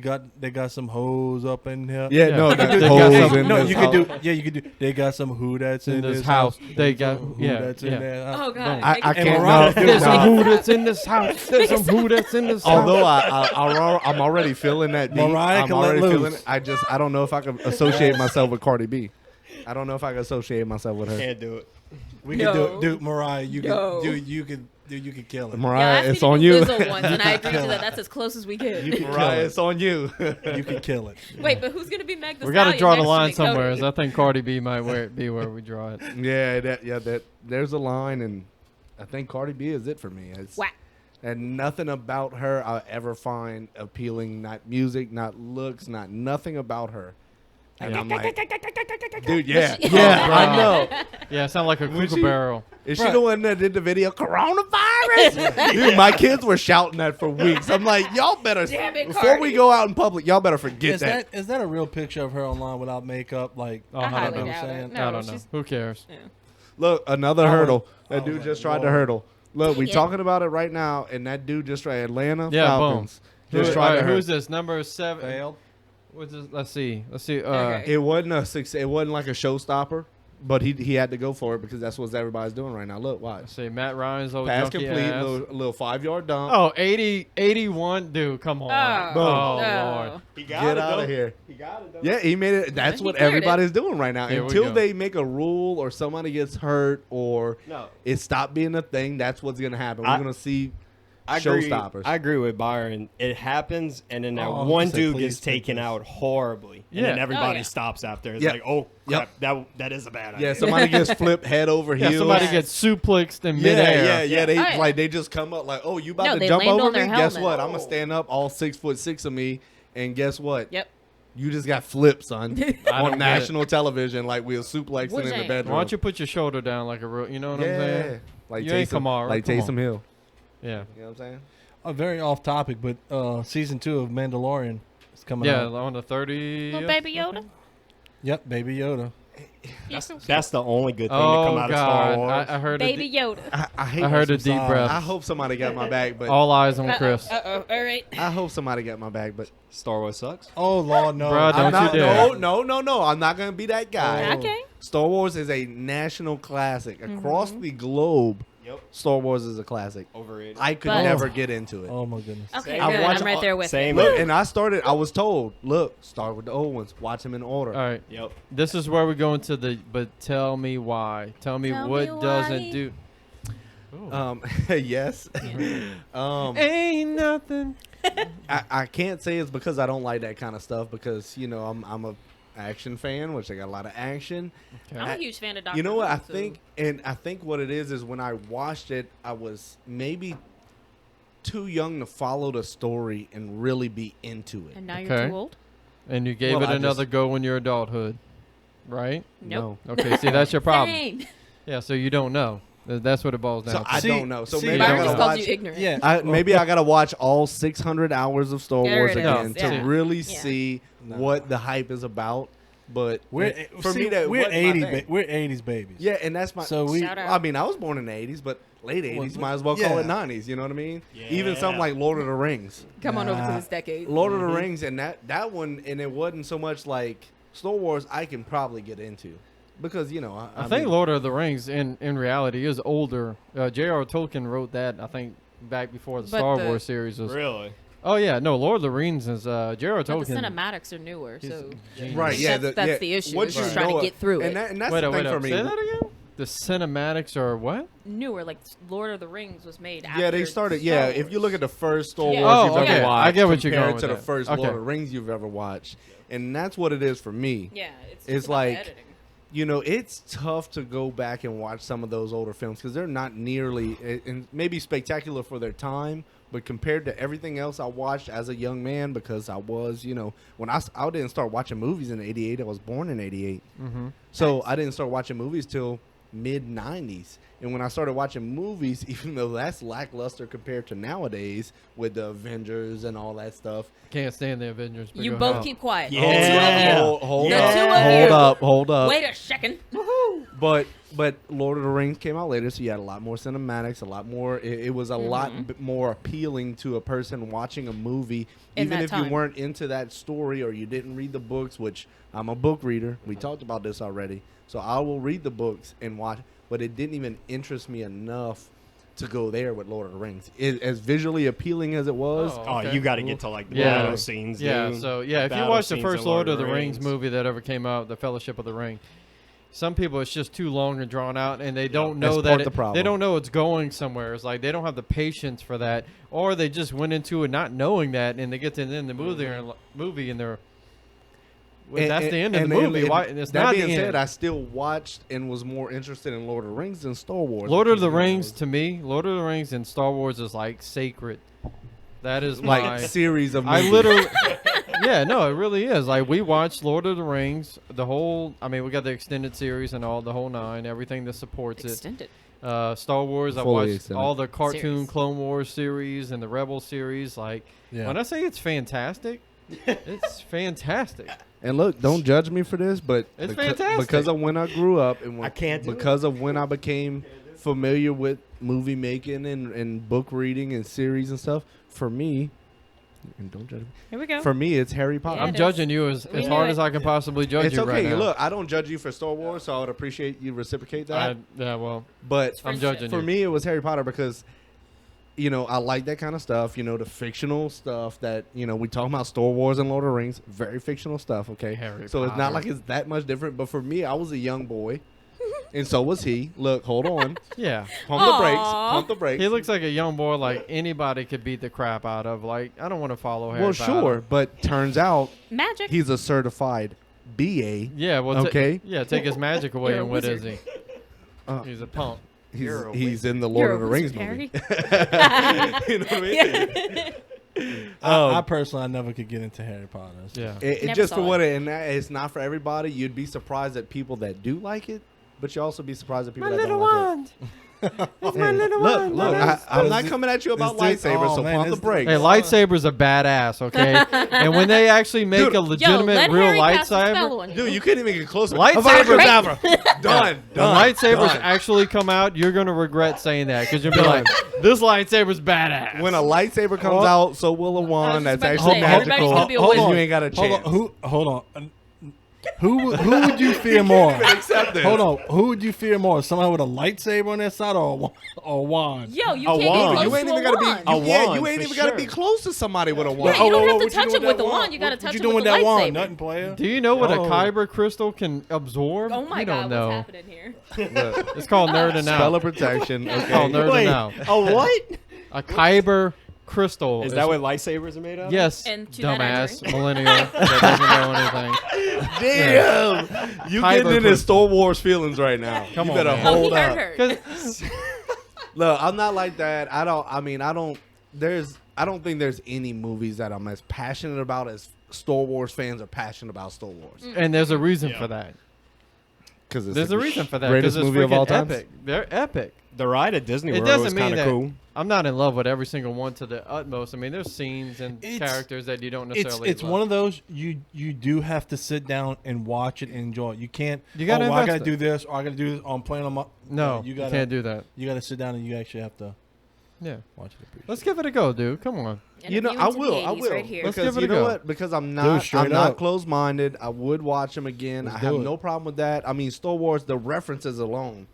how they got some hoes up in here. Yeah, Yeah. no, They that got hoes some- in No, this you could house. do. Yeah, you could do. They got some who that's in this house. They got, Who yeah, that's in yeah. there. Oh God. Boom. I Make it- can't. And Mariah- No, There's no. some who that's in this house. There's some who that's in this house. Although I'm already feeling that beat. Mariah I'm can let already feeling loose. it. I don't know if I can associate myself with Cardi B. I don't know if I can associate myself with her. Can't do it. We No. could do Mariah. You No. could you could kill it. Mariah, Yeah, asked me it's to on do you. Lizzo once, and I agreed to that. That's as close as we get. You can Mariah, kill it's on you. it. You could kill it. Wait, but who's gonna be Meg Thee We got to Stallion draw the next to line Nick Cody? somewhere. I think Cardi B might be where we draw it. Yeah, that there's a line, and I think Cardi B is it for me. It's, Whack. and nothing about her I ever find appealing. Not music, not looks, not nothing about her. And I'm like, dude, yeah, But she- yeah, Oh, I bro. know. Yeah, it sounds like a Would cougar she- barrel. Is she Right. the one that did the video coronavirus? Dude, my kids were shouting that for weeks. I'm like, y'all better Damn it, before we Cardi. go out in public, y'all better forget Is that. that is that a real picture of her online without makeup? Like, Oh, I I highly don't know. doubt it. saying? No, I don't know. she's- Who cares? yeah. Look, another I would- hurdle. I That dude would just tried to roll. hurdle. Look, we Yeah. talking about it right now, and that dude just tried Atlanta Yeah, Falcons. Just Who- tried all to right, hurdle. who's this? Number 7. failed. What's this? Let's see. Okay. It wasn't a six. It wasn't like a showstopper, but he had to go for it because that's what everybody's doing right now. Look, watch. Let's see. Matt Ryan's old Pass junkie complete, ass. little 5-yard dump. Oh, 80, 81. Dude, come on. Oh, Boom. Oh, no. Lord. He got Get it, out though. of here. He got it, though. Yeah, he made it. That's he what cleared it. everybody's doing right now. Here we Until go. they make a rule or somebody gets hurt or No. it stopped being a thing, that's what's going to happen. We're I- going to see I agree, showstoppers. I agree with Byron. It happens, and then that Oh, one he said, dude "Please gets take taken this." out horribly, and then Yeah. everybody Oh, yeah. stops after. It's Yep. like, oh Yep. crap, that is a bad idea. Yeah, somebody gets flipped head over Yeah, heels. somebody Yes. gets suplexed in Yeah, midair. yeah. They Oh, yeah. like they just come up like, oh, you about No, to they jump land over on me? their Guess helmet. what? I'm gonna stand up, all 6'6" of me, and guess what? Yep. You just got flipped, son, don't on get national television, like we were suplexing in the Wajang. bedroom. Why don't you put your shoulder down like a real, you know what I'm yeah, saying? like You ain't Taysom, Kamara, like come on. Taysom Hill. Yeah. You know what I'm saying? Very off topic, but season 2 of Mandalorian is coming Yeah, out. on the 30. Little baby Yoda. Yep, Baby Yoda. That's the only good thing to Oh come out of Star God! Wars. I heard Baby a Yoda. I hate. I heard a some deep size. breath. I hope somebody got my back, but All eyes on Chris. Uh-oh. All right. I hope somebody got my back, but Star Wars sucks. Oh Lord, no! Bruh, I'm don't you not. dare. No. I'm not gonna be that guy. Okay. Star Wars is a national classic across the globe. Yep. Star Wars is a classic. Overrated. I could But- never get into it. Oh my goodness. Okay, I good. watch I'm right all- there with Same. you. Look, and I started. I was told, look, start with the old ones. Watch them in order. All right. Yep. This is where we go into the. But tell me why. Tell me Tell what me doesn't why. do. Ooh. Yes. Ain't nothing. I can't say it's because I don't like that kind of stuff because I'm a action fan, which I got a lot of action. Okay. I'm a huge fan of Doctor You know what Who, I so- think, and I think what it is when I watched it, I was maybe too young to follow the story and really be into it. And now you're Okay. too old. And you gave Well, it I another just- go in your adulthood, right? Nope. Okay. See, that's your problem. Dang. Yeah. So you don't know. That's what it boils down So to. I See- don't know. So see, maybe you I Byron don't just gotta called watch. you ignorant. Yeah. Maybe I gotta watch all 600 hours of Star There Wars it is. again Yeah. to really Yeah. see No. what the hype is about. But We're for me, that we're wasn't my 80s. thing. We're 80s babies. Yeah, and that's my. So we. Shout out. I mean, I was born in the 80s, but late 80s, might as well call yeah. it 90s. You know what I mean? Even Yeah. something like Lord of the Rings. Come on over to Nah. this decade. Lord of the Rings, and that one, and it wasn't so much like Star Wars. I can probably get into because I think Lord of the Rings in reality is older. J.R. Tolkien wrote that I think back before the But Star the- Wars series was. Really? Oh yeah, no, Lord of the Rings is J.R. But the Tolkien. cinematics are newer, He's so genius. right. Yeah, that's the issue. Once It's just you trying to know get through it. and that's Wait the up, thing wait for up. me. Say that again. The cinematics are what? newer. Like Lord of the Rings was made after. Yeah, they started. Star Yeah, Wars. if you look at the first Star Yeah. Wars Oh, you've okay. ever watched, I get what you're compared going to with the that. first Okay. Lord of the Rings you've ever watched, and that's what it is for me. Yeah, It's just about like- the editing. It's tough to go back and watch some of those older films because they're not nearly, and maybe spectacular for their time, but compared to everything else I watched as a young man, because I was, when I didn't start watching movies in '88, I was born in '88, Mm-hmm. so I didn't start watching movies till mid '90s. And when I started watching movies, even though that's lackluster compared to nowadays with the Avengers and all that stuff, Can't stand the Avengers. but You go both ahead. keep quiet. Yeah. The two of you. hold The up, two of you. hold up. Wait a second. But Lord of the Rings came out later, so you had a lot more cinematics, a lot more. It was a lot more appealing to a person watching a movie, In even that if time. you weren't into that story or you didn't read the books. Which I'm a book reader. We talked about this already, so I will read the books and watch. But it didn't even interest me enough to go there with Lord of the Rings. As visually appealing as it was, Oh, Oh, okay. you got to get to like the Yeah. battle scenes. Yeah, dude. so yeah, if you Battle watch the scenes first in Lord of the Rings movie that ever came out, The Fellowship of the Ring, some people it's just too long and drawn out, and they don't That's know part that of the problem. they don't know it's going somewhere. It's like they don't have the patience for that, or they just went into it not knowing that, and they get to the end of the movie and they're well, that's the end of the movie. Why? And it's that not being the said, end. I still watched and was more interested in Lord of the Rings than Star Wars. Lord of the Rings to me, Lord of the Rings and Star Wars is like sacred. That is like my series of I movies. literally, yeah, no, it really is. Like we watched Lord of the Rings, the whole. I mean, we got the extended series and all the whole nine, everything that supports Extended. it. Star Wars, I Fully watched extended. all the cartoon Series. Clone Wars series and the Rebel series. Like Yeah. when I say it's fantastic, it's fantastic. And look, don't judge me for this, but It's fantastic. because of when I grew up and when, I can't do because of when I became familiar with movie making and book reading and series and stuff. For me, and don't judge me. Here we go. For me, it's Harry Potter. Yeah, I'm it judging is. you as We hard knew as it. I can possibly judge It's you okay. right now. Look, I don't judge you for Star Wars, so I would appreciate you reciprocate that. yeah, well, But I'm Friendship. judging for you. me, it was Harry Potter because, I like that kind of stuff. The fictional stuff that we talk about Star Wars and Lord of the Rings, very fictional stuff. Okay, Harry so it's not Potter. like it's that much different. But for me, I was a young boy, and so was he. Look, hold on, Yeah. pump the brakes, Aw. pump the brakes. He looks like a young boy like anybody could beat the crap out of. Like, I don't want to follow Harry well, Potter. sure, but turns out Magic. he's a certified BA. Yeah, well, Okay. yeah, take his magic away, You're a and what is wizard. he? Uh, He's a punk. He's in the Lord You're of the a Rings wizard, movie. Harry. You know what I mean? I personally, I never could get into Harry Potter. Yeah. It Never just saw for it. what it, and that, it's not for everybody. You'd be surprised at people that do like it, but you also be surprised at people that don't like it. It's my little Look, wand. look, I'm not Is coming at you about this- lightsabers, oh, so man, pump the this- brakes. Hey, lightsabers are badass, okay? And when they actually make Dude, a Yo, legitimate let real Harry cast a spell lightsaber, on you. Dude, you can't even get closer. Lightsabers- Done. when lightsabers actually come out, you're gonna regret saying that because you'll be like, "This lightsaber's badass." When a lightsaber comes out, so will a wand. just That's about to actually say, everybody's magical. gonna be a Hold wizard. on. You ain't got a chance. Hold on. Who would you fear more? Accept this. Hold on. Who would you fear more? Somebody with a lightsaber on their side or a wand? Yo, you A can't wand. get You close ain't to even a gotta be. wand. A wand, You ain't for even gotta be sure. close to somebody with a Yeah, wand. you don't have to what you touch do him with the that wand. You gotta touch What you him doing with with the that wand? lightsaber. Nothing, player. Do you know what a Oh. kyber crystal can absorb? Oh my you don't god, know. what's happening here? Look, It's called nerding spell out. of protection. It's called Okay. nerding out. a what? A kyber crystal. Is that what lightsabers are made of? Yes, And to that dumbass end, millennial that doesn't know anything. Damn, you Kyber getting into crystal. Star Wars feelings right now. Come you on, better man. Oh, he hold heard up. her. 'Cause- Look, I'm not like that. I don't think there's any movies that I'm as passionate about as Star Wars fans are passionate about Star Wars. and there's a reason for that. Because There's a reason for that. Greatest 'cause it's movie of all freaking time. epic. They're epic. The ride at Disney It World doesn't was mean kind that of cool. I'm not in love with every single one to the utmost. I mean, there's scenes and It's- characters that you don't It's necessarily. love. one of those you do have to sit down and watch it and enjoy it. You can't. You gotta I gotta invest do it. this or I gotta do this. Or I'm playing on my. No, you you gotta. can't do that. You gotta sit down and you actually have to Yeah, watch it. Appreciate let's give it a go, dude. Come on. You know, Interview I into will. the I 80s will. Right here. Let's Because give it you a know go. what? Because I'm Dude, not. straight I'm not up. closed-minded. I would watch them again. Let's I have do it. no problem with that. I mean, Star Wars, the references alone,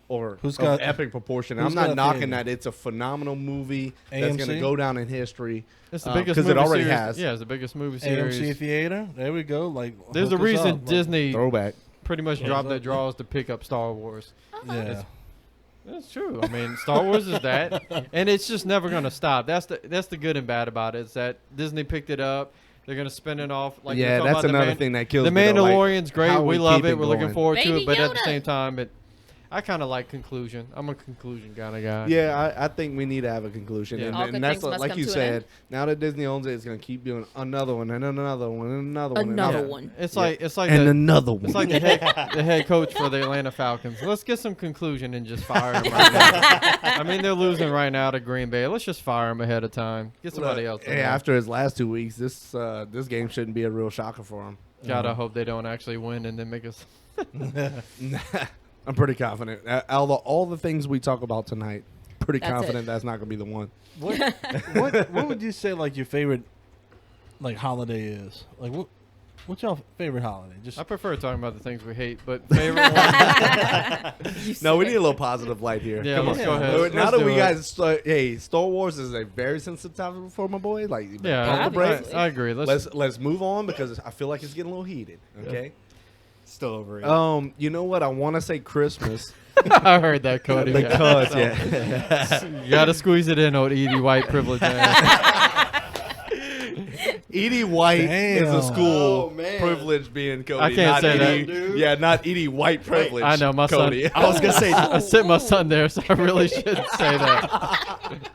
or Who's of got- epic proportion. who's I'm got not a knocking theater? that. It's a phenomenal movie that's going to AMC? go down in history. It's the biggest because movie it already series. has. Yeah, it's the biggest movie series. AMC theater. There we go. Like There's a hook us reason up. Like, Disney Throwback. pretty much Yeah. dropped their draws to pick up Star Wars. Yeah. That's true. I mean, Star Wars is that, and it's just never gonna stop. That's the good and bad about it. Is that Disney picked it up. They're gonna spin it off. Like Yeah, you're talking that's about the another thing that kills The me, though, like, Mandalorian's great. how We we love keep it. it We're looking going. forward to Baby it. But at the Yoda. same time, I kind of like conclusion. I'm a conclusion kind of guy. Yeah, I think we need to have a conclusion. Yeah. And, All and good that's things must like come you to an said, end. now that Disney owns it, it's going to keep doing another one and another one and another one. Another Yeah. one. It's Yeah. like And another one. it's like the head coach for the Atlanta Falcons. Let's get some conclusion and just fire him right now. I mean, they're losing right now to Green Bay. Let's just fire him ahead of time. Get somebody else. in Yeah, there. after his last 2 weeks, this game shouldn't be a real shocker for him. Gotta hope they don't actually win and then make us. I'm pretty confident. Out of all the things we talk about tonight, pretty That's confident that's not going to be the one. what would you say like your favorite like holiday is? Like what's your favorite holiday? Just I prefer talking about the things we hate, but favorite one. No, we need a little positive light here. Yeah, Come let's on. go ahead. Now Let's that do we it. guys, hey, Star Wars is a very sensitive topic for my boy. Like, you better Yeah, pump the brakes. I agree. Let's Let's move on because I feel like it's getting a little heated. Okay. Still overrated. You know what? I want to say Christmas I heard that, Cody. because yeah, You gotta squeeze it in, old Edie White privilege ass. Edie White is Damn. a school Oh, man. privilege being Cody. I can't not say that. Edie, Dude. Yeah, not Edie White privilege. I know, my son- Cody. I was gonna say. I sent my son there, so I really shouldn't say that.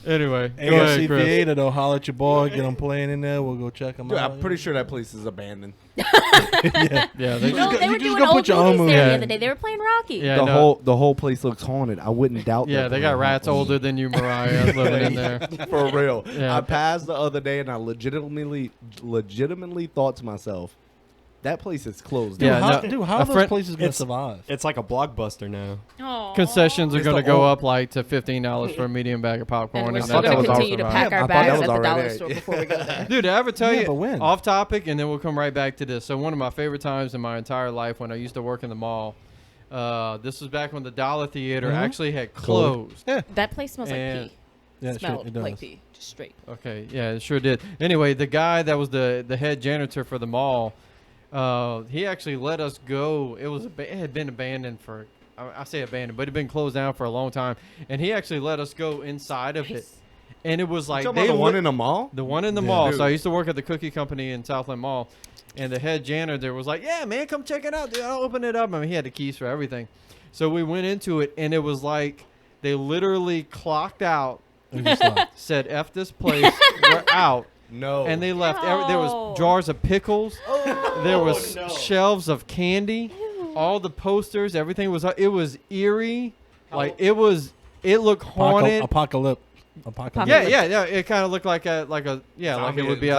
Anyway, go ahead, AFC Chris. Theater, though. Holler at your boy. Get him playing in there. We'll go check him Dude, out. I'm pretty sure that place is abandoned. yeah. Yeah, they No, go- they you were just doing go put old your own movies movie. there Yeah. the other day. They were playing Rocky. Yeah, the no. whole place looks haunted. I wouldn't doubt that. Yeah, they got for a rats minute. older than you, Mariah, living in there. For real. Yeah. I passed the other day and I legitimately thought to myself, that place is closed. Dude, Yeah, how, no, dude, how a are those friend- places going to It's- survive? It's like a blockbuster now. Aw. Concessions are It's going to the go old- up like to $15 for a medium bag of popcorn. And we're and still thought that's going to that was continue to awesome. pack Yeah, I our thought that bags was at the dollar already- store before we go there. Dude, I ever tell Yeah, you, but when? off topic, and then we'll come right back to this. So one of my favorite times in my entire life when I used to work in the mall, this was back when the Dollar Theater Mhm. actually had closed. Yeah. That place smells And- like pee. Yeah, it Smelled sure, it like does. pee. Just straight. Okay, yeah, it sure did. Anyway, the guy that was the head janitor for the mall, he actually let us go. It had been abandoned for, I say abandoned, but it had been closed down for a long time. And he actually let us go inside of it. Nice. And it was like You talking about the one in the mall? the one in the Yeah. mall. Dude. So I used to work at the cookie company in Southland Mall, and the head janitor was like, "Yeah, man, come check it out, dude. I'll open it up." I mean, he had the keys for everything. So we went into it, and it was like they literally clocked out, It was just like, said, "F this place, we're out," No. and they left. There No. was jars of pickles. There was no. shelves of candy. Ew. All the posters, everything was. It was eerie. Like it was. It looked haunted. Apocalypse. Yeah. It kind of looked like a like it would be out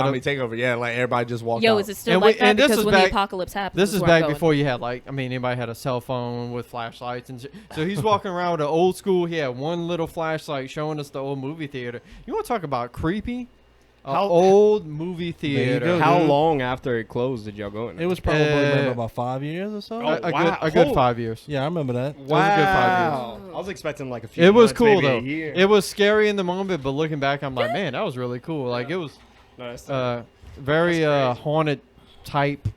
zombie of. takeover. Yeah, like everybody just walked Yo, out. is it still And like we- that? and this Because was when back- the apocalypse happens, This is where I'm back going. before you had anybody had a cell phone with flashlights and shit. So he's walking around with an old school. He had one little flashlight showing us the old movie theater. You want to talk about creepy? How- Old movie you theater. go, How dude. long after it closed did y'all go in? It was probably Uh, about 5 years or so. Oh, a wow. good Holy- 5 years. Yeah, I remember that. It was a good 5 years. Wow. I was expecting like a few. It was months, cool maybe though. A year. It was scary in the moment, but looking back, I'm like, man, that was really cool. Like it was No, that's very That's crazy. haunted type.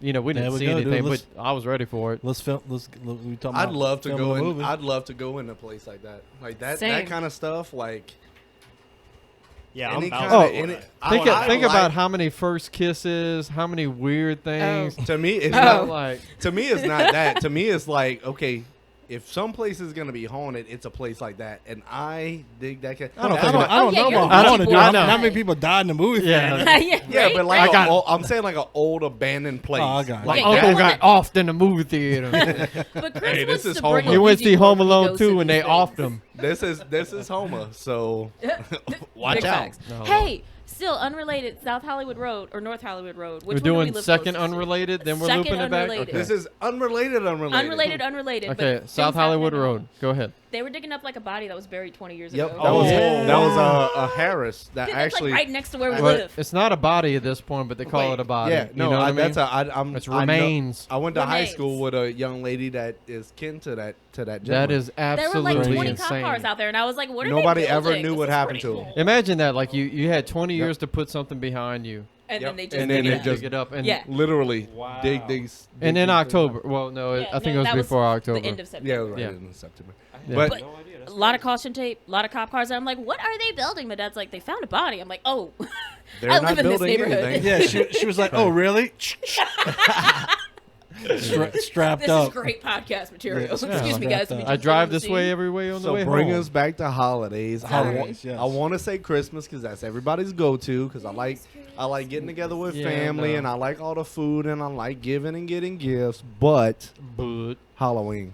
You know, we didn't There we see go, dude. anything, Let's- but I was ready for it. Let's film. We talking I'd about love to filming go a in. movie. I'd love to go in a place like that. Like that Same. kind of stuff. Like yeah. any I'm kind about Oh, of. any- Think I think like- about how many first kisses, how many weird things. To me, it's Oh. not Like to me, it's not that. To me, it's like, okay, if some place is gonna be haunted, it's a place like that, and I dig that. I don't That's think. what- I don't yeah, know you're about the haunted. people Dude. I How know. how many people died in the movie? Yeah. theater? yeah, right? but like got- I'm saying like an old abandoned place. Oh, I got it. my Yeah, uncle yeah. got offed in the movie theater. But Chris Hey, wants this is to bring Home a he went to see Ouija Home board when he Alone goes to 2 and they these offed things. him. This is Homa, so watch Big out. facts. No. Hey, still unrelated, South Hollywood Road or North Hollywood Road. Which We're one do we doing live second closest to? unrelated, then we're Second looping it back. unrelated. Okay. This is unrelated. Unrelated. but Okay, things South Hollywood happening. Road. Go ahead. They were digging up like a body that was buried 20 years Yep, ago. that was Oh. that was a Harris that Dude, that's actually. like right next to where we But live. it's not a body at this point, but they call Wait. it a body. Yeah, You no, know what I mean? that's a. I'm. It's I know- remains. I went to high Remains. school with a young lady that is kin to that gentleman. That is There were absolutely like 20 cop insane. cars out there, and I was like, what are Nobody they ever building? knew This what is happened pretty to 'em. cool. Imagine that, like you had 20 years to put something behind you, And Yep. then they just And dig then it it up. just- dig it up, and Yeah. literally Wow. dig these. and in October. Well, no, Yeah, I think no, it that was before October. The end of Yeah, September. right Yeah. in September. I But- had no idea. That's A lot of caution tape, a lot of cop cars. And I'm like, what are they building? My dad's like, they found a body. I'm like, oh, They're I not live in this building neighborhood. anything. Yeah, she was like, "Oh, really?" Strapped this up. is great podcast material. Yeah, Excuse me, guys. strapped we up. I just drive filmed the this scene. way every way on the So way bring home. us back to holidays. Holidays, yes. I want to say Christmas because that's everybody's go-to. Because I like getting together with Yeah, family, no. and I like all the food, and I like giving and getting gifts. But But Halloween,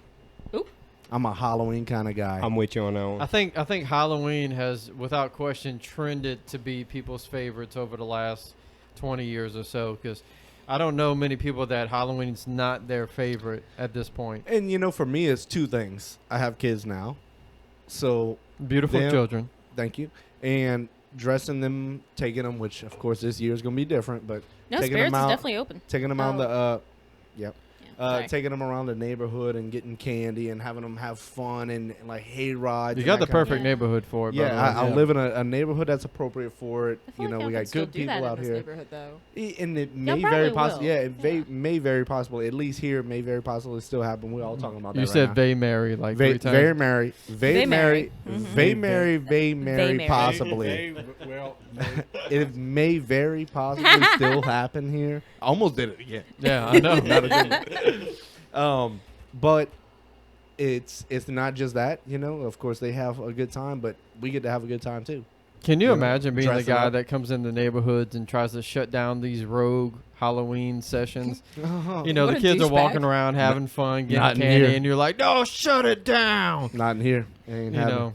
Oop. I'm a Halloween kind of guy. I'm with you on that one. I think Halloween has, without question, trended to be people's favorites over the last 20 years or so. Because I don't know many people that Halloween's not their favorite at this point. And you know, for me, it's two things. I have kids now, so Beautiful Them- children. thank you. And dressing them, taking them, which of course this year is gonna be different, but No, taking Spirits them is out, definitely open. taking them out Oh. the. Yep. Yeah. Sorry. taking them around the neighborhood and getting candy and having them have fun and like hay rides. You and got the that kind of- perfect neighborhood for it. by the Yeah, way. I Yeah. live in a neighborhood that's appropriate for it. I feel You know, like we y'all got can still good do people that out in this here. neighborhood, though. And it Y'all may probably very possibly, will. yeah, it Yeah. may very possibly, at least here, may very possibly still happen. We're all talking about that You right said now. Vay Mary like Very, 3 times. very Mary, very Mary, Mhm. very Mary, very Mary, Mary. possibly. Well, It may very possibly still happen here. I almost did it again. Yeah, I know. Not again. But it's not just that, you know. Of course, they have a good time, but we get to have a good time too. Can you You know, imagine being the dressing guy up. that comes in the neighborhoods and tries to shut down these rogue Halloween sessions? You know, What the a kids are walking douchebag. around having fun, not getting in candy, here. and you're like, "No, shut it down!" Not in here. It ain't You happening. know,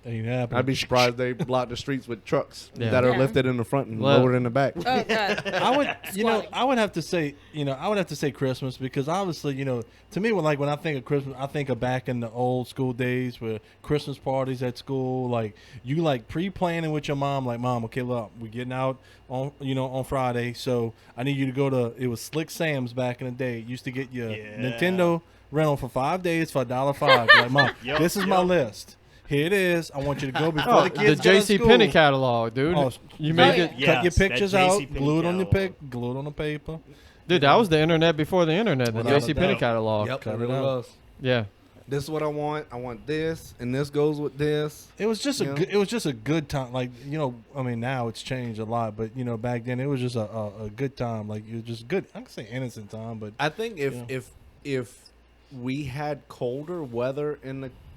ain't happening. I'd be surprised they block the streets with trucks Yeah. that are Yeah. lifted in the front and Well- lowered in the back. Oh God. I would, Squatting. I would have to say, I would have to say Christmas because obviously, to me, when I think of Christmas, I think of back in the old school days where Christmas parties at school, like you like pre-planning with your mom, like Mom, okay, look, we're getting out on Friday, so I need you to go to. It was Slick Sam's back in the day. You used to get your Yeah. Nintendo rental for 5 days for $1.05. Like, Mom, Yup, this is my yup. list. Here it is. I want you to go before oh, the the kids go to J.C. school. Penney catalog, dude. Oh, You Oh, make yeah. it, Cut your Yes, that pictures out, JCPenney glue it on the catalog. glue it on the paper. dude. That was the internet before the internet. The Without a J.C. Penney doubt. catalog. Yep, Cut that it really out. was. Yeah. This is what I want. I want this, and this goes with this. It was just Yeah. it was just a good time. Like I mean, now it's changed a lot, but back then it was just a good time. Like it was just good. I can say innocent time, but I think Yeah. if we had colder weather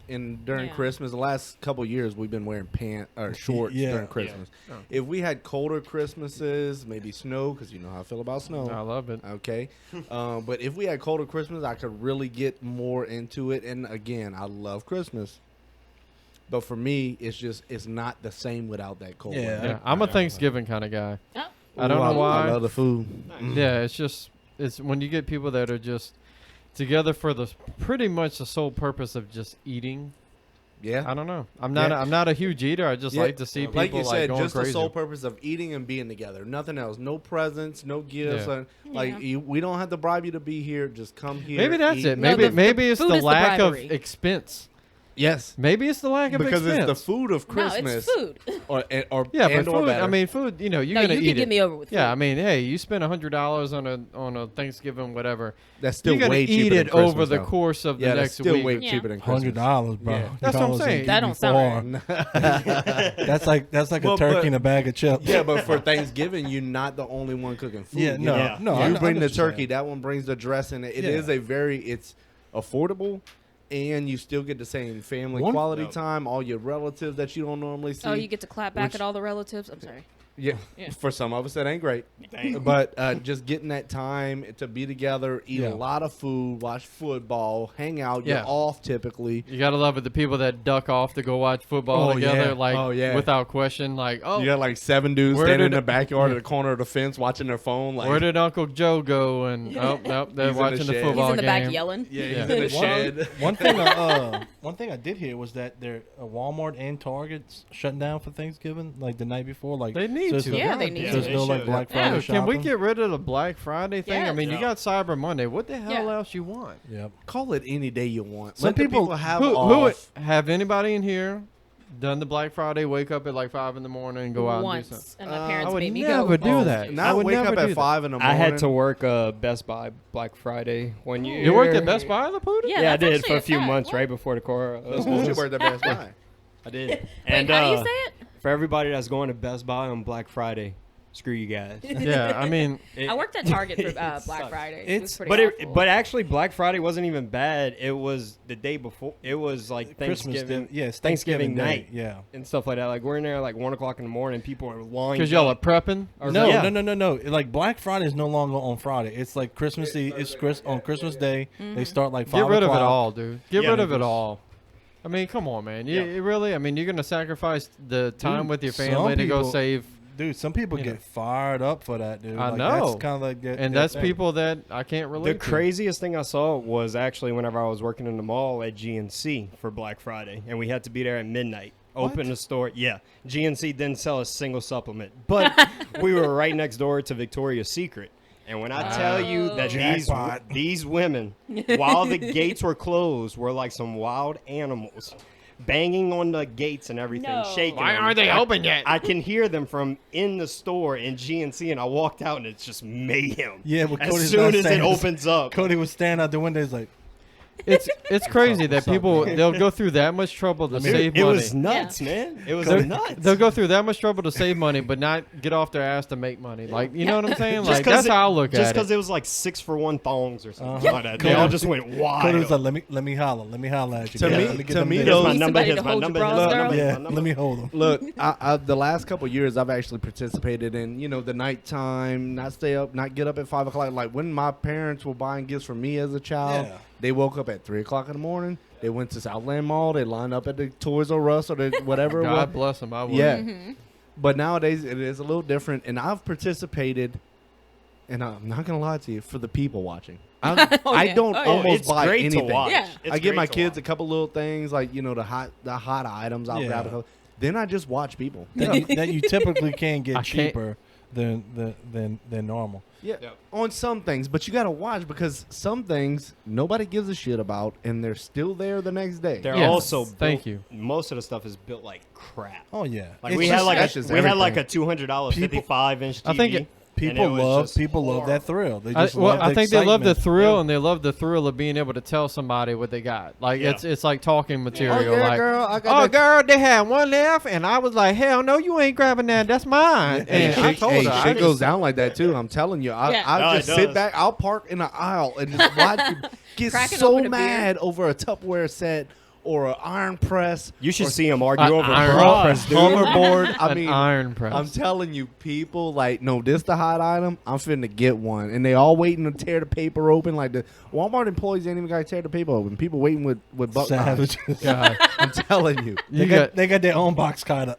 during Yeah. Christmas, the last couple years we've been wearing pants or shorts Yeah. during Christmas. Yeah. If we had colder Christmases, maybe snow, because you know how I feel about snow. I love it. Okay, but if we had colder Christmas, I could really get more into it. And again, I love Christmas, but for me, it's not the same without that cold. Yeah. weather. Yeah, I'm a Thanksgiving kind of guy. Oh. I don't know why. I love the food. Yeah, it's when you get people that are just together for the pretty much the sole purpose of just eating. Yeah. I don't know. I'm Yeah. not a huge eater. I just Yeah, like to see people like you said, going just crazy. the sole purpose of eating and being together. Nothing else. No presents, no gifts. Yeah. Like Yeah. we don't have to bribe you to be here. Just come here. Maybe that's eat. it. No, Maybe the maybe it's food the is the lack of bribery. expense. Yes, Maybe it's the lack of because expense. it's the food of No, Christmas. it's food. Or yeah, and but or food. better. I mean, food. You're No, gonna you eat can get it. me over with food. Yeah, I mean, hey, you spend $100 on a Thanksgiving, whatever. that's still You're gonna way eat cheaper it than Christmas, over the though. course of Yeah, the that's next still week. way Yeah. cheaper than Christmas. $100, bro. Yeah. That's what I'm $100 saying. eat That don't sound before. right. That's like Well, a turkey but- and a bag of chips. Yeah, but for Thanksgiving, you're not the only one cooking food. Yeah, you no, know? no. You I bring the know what you're turkey. saying. That one brings the dressing. It Yeah. is it's affordable, and you still get the same family One- quality Yep. time. All your relatives that you don't normally see. Oh, you get to clap back Which- at all the relatives. I'm sorry. Yeah. Yeah. For some of us, that ain't great. Dang. But just getting that time to be together, eat Yeah. a lot of food, watch football, hang out. Yeah. You're off typically. You gotta love it. The people that duck off to go watch football Oh, together, yeah. like Oh, yeah. without question, like, oh, You got like 7 dudes Where standing in did- the backyard yeah. at the corner of the fence watching their phone. Like, where did Uncle Joe go? And oh, nope, they're He's in the watching the shed. football He's in the game. back yelling. yeah, Yeah. he's in the shed. One thing I did hear was that their Walmart and Target's shutting down for Thanksgiving, like the night before. Like They need so it's to. no- Yeah, they need so there's to. no They like should. Black Yeah. Friday Dude, can we shopping? get rid of the Black Friday thing? I Yes. mean, you Yeah. got Cyber Monday. What the hell Yeah. else you want? Yep. Call it any day you want. Some Let the people- have Who off. have anybody in here done the Black Friday? Wake up at like 5 in the morning and go out and do Once, something. and my I parents would made me never go. do that. Oh, Not I would wake never up do at that. 5 in the I morning. had to work Best Buy Black Friday one year. You worked at Best Buy, Laputa? Yeah, Yeah, I that's did actually for a a few fact. months What? right before the core. That's what you worked at Best Buy. I did. Wait, And how do you say it? for everybody that's going to Best Buy on Black Friday, screw you guys. Yeah, I mean, I worked at Target for it Black sucks. Friday. It's- It was pretty But awful. but actually Black Friday wasn't even bad. It was the day before. It was like Christmas Thanksgiving. Day. Yeah, it's Thanksgiving Day. night. Yeah. And stuff like that. Like we're in there like 1 o'clock in the morning. People are lined because y'all are up. prepping. Or- No, yeah. no. Like Black Friday is no longer on Friday. It's like Christmas Eve. It's on Christmas Day. They start like 5 Get rid of it o'clock. all, dude. Get Yeah, rid of it because- all. I mean, come on, man. You, Yeah. you really? I mean, you're gonna sacrifice the time Dude, with your some family to go people- save, Dude, some people You get know. fired up for that, dude. I Like, know. That's kind of like that. and that that's thing. people that I can't relate The to. craziest thing I saw was actually whenever I was working in the mall at GNC for Black Friday, and we had to be there at midnight. Open the store. Yeah. GNC didn't sell a single supplement, but we were right next door to Victoria's Secret. And when I tell you that Jackpot. these women, while the gates were closed, were like some wild animals, banging on the gates and everything, No. shaking. Why them. aren't they open yet? I can hear them from in the store in GNC, and I walked out, and it's just mayhem. Yeah, but as Cody's soon not as it saying this. opens up, Cody was standing out the window. He's like, It's crazy that What's up, people man? they'll go through that much trouble to save it money. was nuts, man. It was Cody- nuts. They'll go through that much trouble to save money, but not get off their ass to make money. Like, you know what I'm saying? Just Like, 'cause that's how I look Just at because it. it was like 6-for-1 thongs or something Uh-huh. like that. They all just went Cody wild. was like, let me holler at you. To Yeah, me- let me get to them me, niggas. Here's those- my Need number. somebody Here's to my hold your number. bras, Here's my girl. number. Yeah, Here's my number. let me hold them. Look, the last couple of years, I've actually participated in, the nighttime, not stay up, not get up at 5 o'clock. Like when my parents were buying gifts for me as a child, Yeah. they woke up at 3 o'clock in the morning. They went to Southland Mall. They lined up at the Toys R Us or the whatever. it was. God bless them. I would. Yeah. Mm-hmm. But nowadays it is a little different, and I've participated, and I'm not gonna lie to you, for the people watching. I Oh, I yeah. don't Oh, yeah. almost It's buy great anything. to watch. Yeah. It's I give great my to kids a watch. couple little things like the hot items. I'll Yeah. grab a couple. Then I just watch people. that you typically can get I can't- cheaper than normal. Yeah, Yep. on some things, but you got to watch because some things nobody gives a shit about, and they're still there the next day. They're Yes. also Thank built- you. Most of the stuff is built like crap. Oh yeah, Like It's we just- had like that's just we had like a everything. $200 People- 55-inch TV. I think it- people and it was love just that thrill. They I, just love the I think they love the excitement. thrill, Yeah. and they love the thrill of being able to tell somebody what they got. Like Yeah. it's like talking material. Oh yeah, like, girl, I oh got that. girl, they had one left, and I was like, hell no, you ain't grabbing that. That's mine. And I told her, shit I goes down like that too. I'm telling you, Yeah. I'll No, just it sit does. back. I'll park in the aisle and just watch you get Cracking so open a beer. mad over a Tupperware set or an iron press. You should or see them argue over iron bras, press, dude. hoverboard. I an mean, iron press. I'm telling you, people like, no, this the hot item. I'm finna get one, and they all waiting to tear the paper open. Like the Walmart employees ain't even got to tear the paper open. People waiting with buck knives. Savages. God, I'm telling you. you got. They got their own box cutter,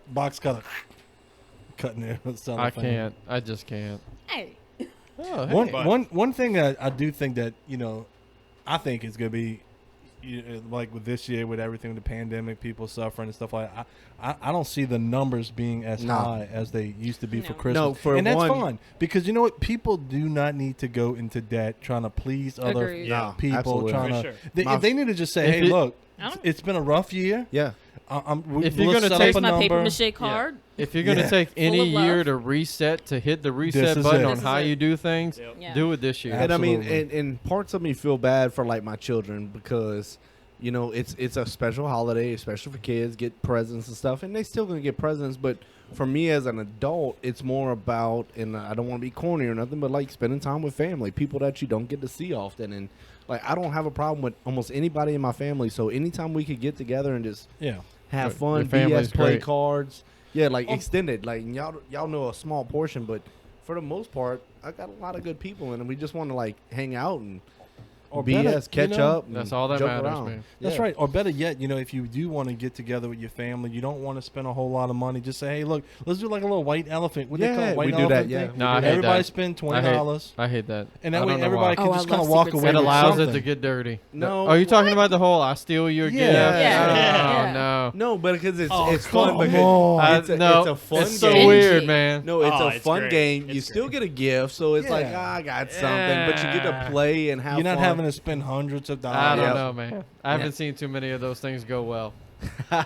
cutting their I can't. I just can't. Hey. Oh, hey. One thing that I do think that I think is gonna be like with this year with everything with the pandemic, people suffering and stuff like that. I don't see the numbers being as No. high as they used to be for No. Christmas. No, for and that's one- fine because you know what? People do not need to go into debt trying to please other Agreed. Yeah, people. absolutely. Trying For to, sure. if they need to just say, If "Hey, it- look, I don't- it's been a rough year. Yeah. If you're gonna set take up a my paper number. mache card. If you're gonna Yeah. take any Full of love. year to reset, to hit the reset is button it. on This is how it. you do things, Yep. Yeah. do it this year. And I mean, Absolutely. and parts of me feel bad for like my children because, it's a special holiday, especially for kids, get presents and stuff, and they still gonna get presents. But for me as an adult, it's more about, and I don't want to be corny or nothing, but like spending time with family, people that you don't get to see often, and like I don't have a problem with almost anybody in my family. So anytime we could get together and just Yeah. have Your fun, family's BS play great. cards, yeah, like Oh. extended, like y'all know a small portion, but for the most part, I got a lot of good people, and we just want to like hang out and Or BS, better, catch you know, up. And That's all that joke matters, around. man. That's Yeah. right. Or better yet, if you do want to get together with your family, you don't want to spend a whole lot of money. Just say, hey, look, let's do like a little white elephant. What they call Yeah, it? White we do that, elephant yeah. thing? We No, do I that. hate Everybody that. spend I hate- $20, I hate that. and I that way don't know everybody why. can Oh, just I kind of love walk Secret away It with allows something. it to get dirty. No, Are you talking about the whole I steal your Yeah. gift? Yeah. Oh, no. No, but because it's Oh, fun. come Because on. it's a fun it's so game. weird, man. No, it's Oh, a it's fun great. game. You It's still great. get a gift, so it's like, Yeah. I got something, but you get to play and have You're not fun. having to spend hundreds of dollars. I don't Yeah. know, man. I haven't seen too many of those things go well. I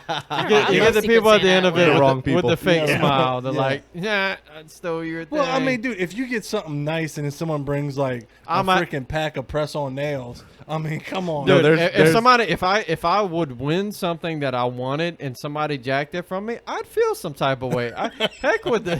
You love get the Secret people at the Santa. end of We're it the with wrong with people. the fake Yeah. smile. They're Yeah. like, yeah, I stole your thing. Well, I mean, dude, if you get something nice and then someone brings like a I'm a- freaking pack of press-on nails, I mean, come on. No, Dude, there's- if there's- somebody, if I would win something that I wanted and somebody jacked it from me, I'd feel some type of way. Heck with the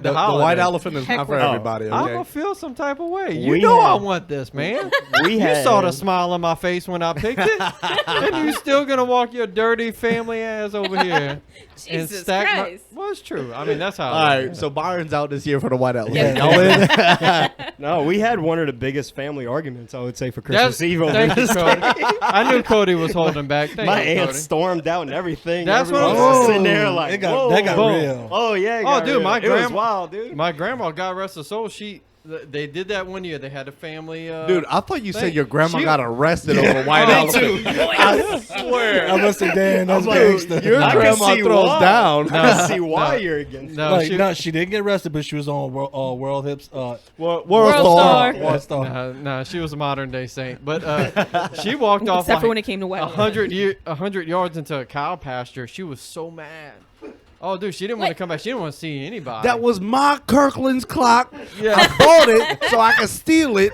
the holiday. white elephant is Heck not for with- everybody. I'm Okay. gonna feel some type of way. You We know I had- want this, man. We You had, saw the smile on my face when I picked it, and you still gonna walk your dirty family ass over here and Jesus stack Christ. my. Well, it's true. I mean, that's how. All right, so Byron's out this year for the white elephant. Yeah. Y'all in? No, we had one of the biggest family arguments, I would say, for Christmas That's, Eve over thank you, this. Cody. I knew Cody was holding back. Thank My you, aunt Cody. stormed out and everything. That's what Everyone I'm was saying. sitting there Oh, like, it got- whoa, that got boom. real. Oh, yeah. it Oh, got dude, real. my It was grandma- wild, dude. My grandma, God rest her soul, They did that one year. They had a family. Dude, I thought you said thing. your grandma She- got arrested over white elephant. I swear. I must say, Dan, that's I'm like, gangster. your I can grandma see throws why. down. I can see why you're against. No, Like, she, no, she didn't get arrested, but she was on World Hips. World Star. World Star. no, she was a modern day saint. But she walked off Except for when it like came to white. 100 yards into a cow pasture. She was so mad. Oh, dude, she didn't want to Wait. come back. She didn't want to see anybody. That was my Kirkland's clock. Yeah. I bought it so I could steal it.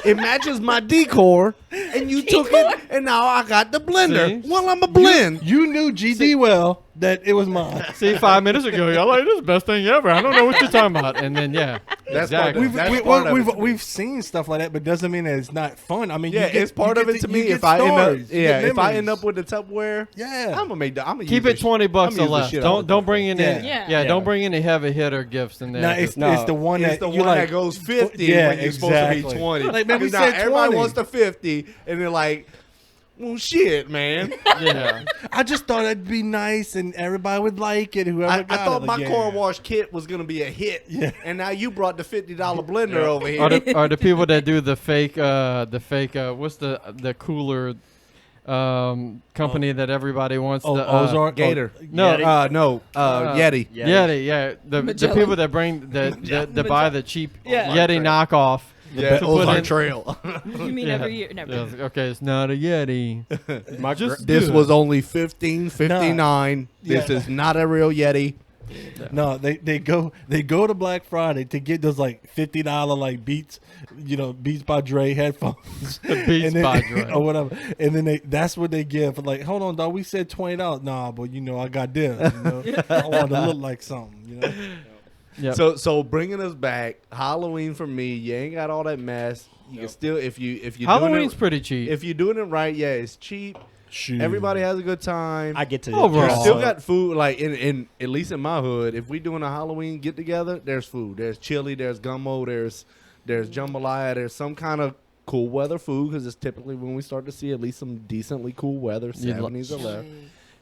It matches my decor, and you took it, and now I got the blender. See? Well, I'm a blend. You knew GD well that it was mine. See, 5 minutes ago, y'all like, this is the best thing ever. I don't know what you're talking about. And then, yeah. That's exactly. part of- part of it. We've seen stuff like that, but doesn't mean that it's not fun. I mean, Yeah, you get, it's part you of get it to you me. get If I end up, stories, you get if I memories. end up with the Tupperware, yeah, I'm gonna make. I'm gonna Keep use it $20 or less. Don't bring in Yeah. any. Yeah. Yeah, Yeah. don't bring any heavy hitter gifts in there. no, it's No. the one It's that the you one like, that goes 50 Yeah, when you're supposed to exactly. be 20. Like, man, we 'Cause now said everybody 20. wants the 50, and they're like, "Well, shit, man." yeah. I just thought it'd be nice and everybody would like it. Whoever I got thought it, my like, car yeah. wash kit was gonna be a hit, Yeah. and now you brought the $50 blender over here. Are the people that do the fake, what's the cooler company that everybody wants? Oh, the Ozark Gator. No, Yeti. Yeti. Yeah. Yeti, yeah. The Magellan. people that bring that buy the cheap Yeah. Yeti knockoff. Yeah, to put Ozark in- Trail. You mean Yeah. every year? Never. Yeah, okay, it's not a Yeti. My Just This do was it. only $15.59. This Yeah. is not a real Yeti. No, they go to Black Friday to get those like $50 like Beats, Beats by Dre headphones. Beats And then- by Dre. or whatever. And then that's what they give. Like, hold on, dog, we said $20. Nah, but I got this. I want to look like something. Yep. So bringing us back, Halloween for me, you ain't got all that mess. You can still if you Halloween's doing pretty cheap. if you're doing it right, yeah, it's cheap. Shoot. Everybody has a good time. I get to Overall. dress Still up. got food, like in at least in my hood. If we doing a Halloween get together, there's food. There's chili. There's gumbo. There's jambalaya. There's some kind of cool weather food because it's typically when we start to see at least some decently cool weather. You'd lo- 70s or left,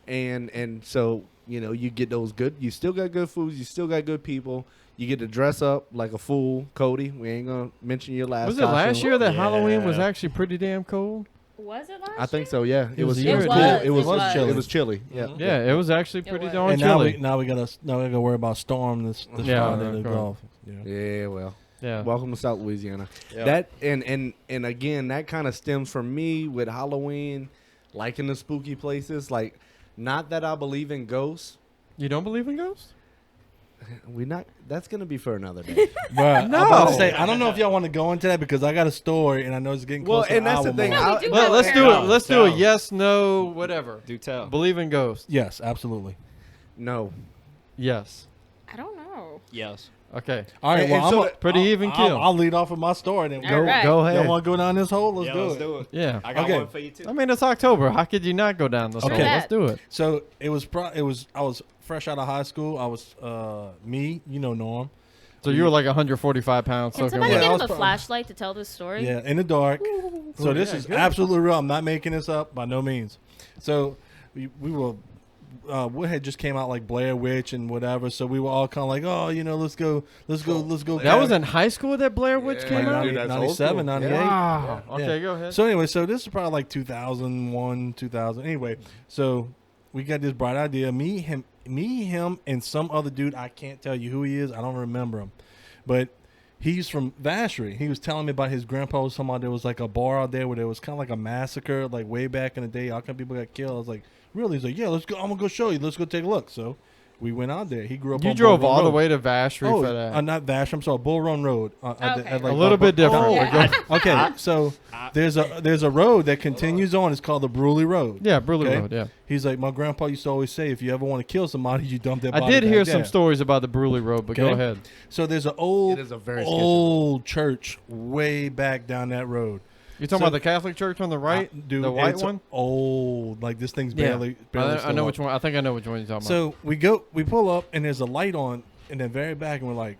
and so you get those good. You still got good foods. You still got good people. You get to dress up like a fool, Cody. We ain't gonna mention your last. Was it last costume. year that Halloween was Yeah. actually pretty damn cold? Was it last? I think so. Yeah, It was it year was ago. cool. It It was was. chilly. It was chilly. Yeah. Yeah, it was actually pretty was. darn And chilly. now we gotta worry about storm this Yeah, Friday to okay. golf. Yeah. Well. yeah. Welcome to South Louisiana. Yep. That and again, that kind of stems from me with Halloween, liking the spooky places. Like, not that I believe in ghosts. You don't believe in ghosts? That's gonna be for another day. But No. I'm about to say, I don't know if y'all want to go into that because I got a story and I know it's getting Well, close to and that's the hour thing. mark. No, we do Well, have let's a do paranormal. it. Let's do a Tell. yes, no, whatever. Do tell. Believe in ghosts? Yes, absolutely. No. Yes. I don't know. Yes. Okay. All right, And- well, and so I'm the- Pretty even kill. I'll lead off with my story. Then All right. Go ahead. Y'all want to go down this hole? Let's Yeah, do let's it. do it. Yeah. I got Okay. one for you too. I mean, it's October. How could you not go down this Okay. hole? Let's do it. So it was I was fresh out of high school. I was Norm. So you were like 145 pounds. Can soaking somebody Yeah, wet. get I him was a probably- flashlight to tell this story? Yeah, in the dark. So this yeah, is good. absolutely real. I'm not making this up by no means. So we were what had just came out like Blair Witch and whatever. So we were all kind of like, oh, let's go. That was in high school that Blair Witch came out? Dude, that's old 97, school. 98. Wow. Yeah. Okay, go ahead. So anyway, this is probably like 2001, 2000. Anyway, so we got this bright idea. Me, him, and some other dude. I can't tell you who he is. I don't remember him, but he's from Vacherie. He was telling me about his grandpa was talking about there was like a bar out there where there was kind of like a massacre, like way back in the day. All kind of people got killed. I was like, really? He's like, yeah, let's go. I'm gonna go show you. Let's go take a look. So we went out there. He grew up. You on drove Bull Run all the Road. way to Vacherie for that. Not Vacherie. I'm sorry, Bull Run Road. Okay. A little bit different. Oh, Yeah. okay, so there's a road that continues on. It's called the Bruley Road. Yeah, Bruley Okay. Road, yeah. He's like, my grandpa used to always say, if you ever want to kill somebody, you dump their body. I did hear back some there. stories about the Bruley Road, but go Okay. ahead. So there's an old, It is a very sketchy old church way back down that road. You talking So- about the Catholic Church on the right? Dude, the white it's one? old. Like this thing's Yeah. barely I still know up. which one. I think I know which one you're talking So we pull up, and there's a light on in the very back, and we're like,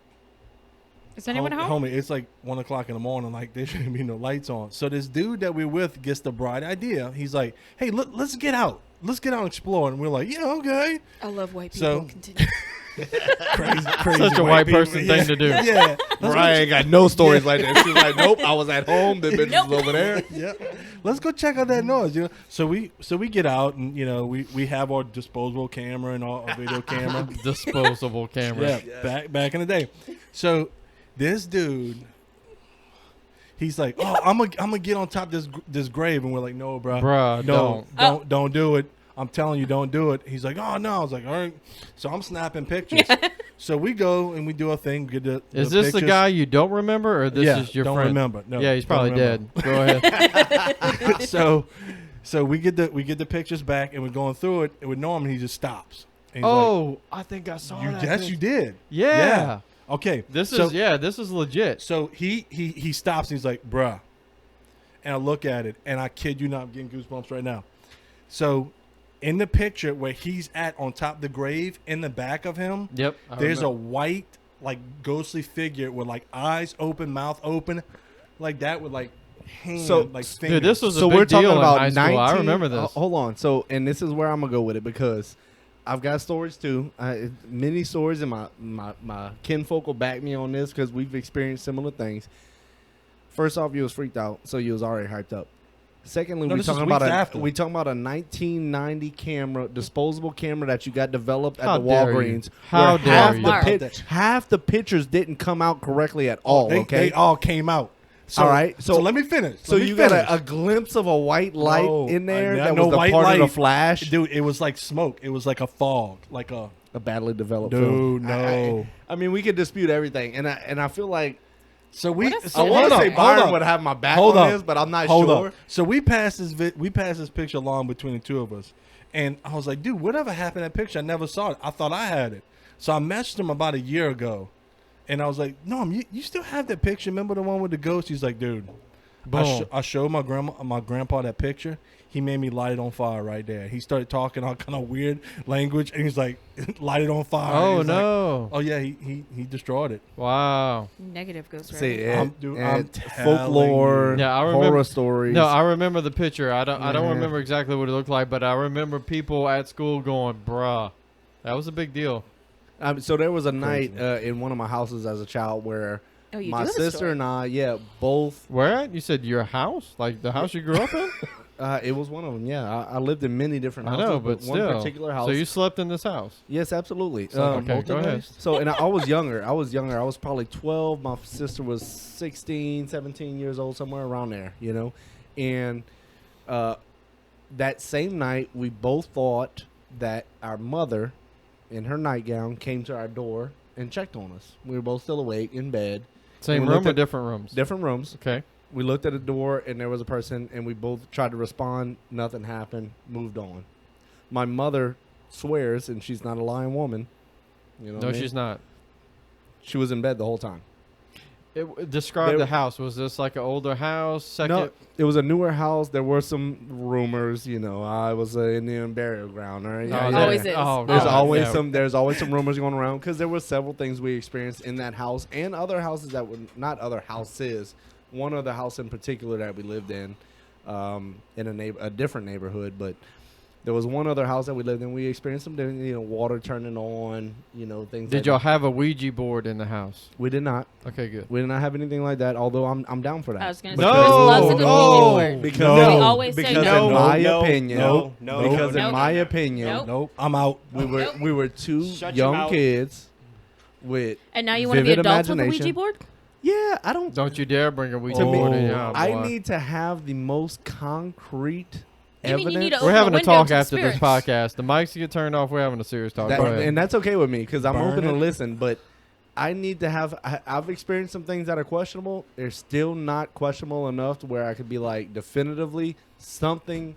Is anyone home? Homie, it's like 1 o'clock in the morning. Like there shouldn't be no lights on. So this dude that we're with gets the bright idea. He's like, "Hey, let's get out. Let's get out and explore." And we're like, "Yeah, okay." I love white So- people. Continue. crazy Such a white people. person thing to do. Yeah. Mariah ain't got no stories like that. She's like, nope, I was at home. The bitch was over there. Yeah. Let's go check out that noise. You know, so we get out and we have our disposable camera and our video camera. Disposable camera. Yeah, back in the day. So this dude, he's like, "Oh, I'm gonna get on top of this grave," and we're like, "No, bro, Bruh, no, don't. don't do it. I'm telling you, don't do it." He's like, "Oh no," I was like, "All right." So I'm snapping pictures. So we go and we do our thing. Get the Is this pictures. the guy you don't remember, or this Yeah, is your don't friend? remember. No, Yeah, he's don't probably remember. dead. Go ahead. So we get the pictures back and we're going through it. And with Norman, he just stops. And he's Oh, I think I saw like, that. yes, thing. you did. Yeah. Okay. This so, this is legit. So he stops and he's like, "Bruh," and I look at it and I kid you not, I'm getting goosebumps right now. So in the picture where he's at on top of the grave, in the back of him, Yep. I there's a remember. white like ghostly figure with like eyes open, mouth open, like that with like hands, So- like Dude, fingers. this was a So big we're talking deal about in high 19. school. I remember this. Hold on. So, and this is where I'm gonna go with it because I've got stories too. Many stories, and my kinfolk will back me on this because we've experienced similar things. First off, you was freaked out, so you was already hyped up. Secondly, No, we this is talking about weeks after. a 1990 camera, disposable camera that you got developed at How the dare you. Walgreens. How where dare half you. the Mark. half the pictures didn't come out correctly at all. They all came out. So, All right, So, so- let me finish. So Let me you got finish. a glimpse of a white light No, in there not that no was the white part of light. the flash. Dude, it was like smoke. It was like a fog, like a A badly developed Dude, film. no. I mean, we could dispute everything, and I feel like So we. What a so I want hold to up, say hold Byron up. would have my back Hold on up. this, but I'm not Hold sure. up. So we passed this picture along between the two of us, and I was like, "Dude, whatever happened to that picture? I never saw it. I thought I had it." So I messaged him about a year ago, and I was like, "Norm, you still have that picture? Remember the one with the ghost?" He's like, "Dude, Boom. I showed my grandpa that picture. He made me light it on fire right there. He started talking all kind of weird language, and he's like, light it on fire." Oh He's like, no! oh yeah, he destroyed it. Wow. Negative ghost See, writing. I'm- dude, I'm folklore, telling you. Yeah, I remember- horror stories. No, I remember the picture. I don't Yeah. remember exactly what it looked like, but I remember people at school going, "Bruh, that was a big deal." So there was a night Crazy. in one of my houses as a child where Oh, you my do have a sister story. and I, both. Where at? You said your house, like the house you grew up in. It was one of them. Yeah, I lived in many different I houses, know, but one still. particular house. So you slept in this house? Yes, absolutely. Okay, go ahead. So, and I was younger. I was probably 12. My sister was 16, 17 years old, somewhere around there, And that same night, we both thought that our mother, in her nightgown, came to our door and checked on us. We were both still awake in bed, Same We room looked or at- different rooms? different rooms. Okay. We looked at the door, and there was a person, and we both tried to respond. Nothing happened. Moved on. My mother swears, and she's not a lying woman. You know what No, I mean? she's not. She was in bed the whole time. Describe There- the house. Was this like an older house? Second? No, it was a newer house. There were some rumors. I was an Indian burial ground. All right. Oh, It yeah. always is. Oh, There's God, always yeah. there's always some rumors going around because there were several things we experienced in that house and other houses that were not other houses. One other house in particular that we lived in a different neighborhood, but there was one other house that we lived in. We experienced some, water turning on, things. Did like y'all that. have a Ouija board in the house? We did not. Okay, good. We did not have anything like that. Although I'm down for that. I was going to No, say, Chris loves a good no. Ouija board. Because No. We always say because no. in my No, opinion, no, because no. in my opinion, Nope. Nope, I'm out. we were two Shut your young mouth. kids with And now you want to be vivid adults with a imagination. Ouija board? yeah. I don't. Don't you dare bring a Ouija To me, board in your house. I boy. need to have the most concrete You mean you need evidence. to We're open having a window talk to after this spirits. podcast. The mics get turned off. We're having a serious talk. That- Go ahead. and that's okay with me because I'm Burn open to it. listen. But I need to have. I've experienced some things that are questionable. They're still not questionable enough to where I could be like definitively something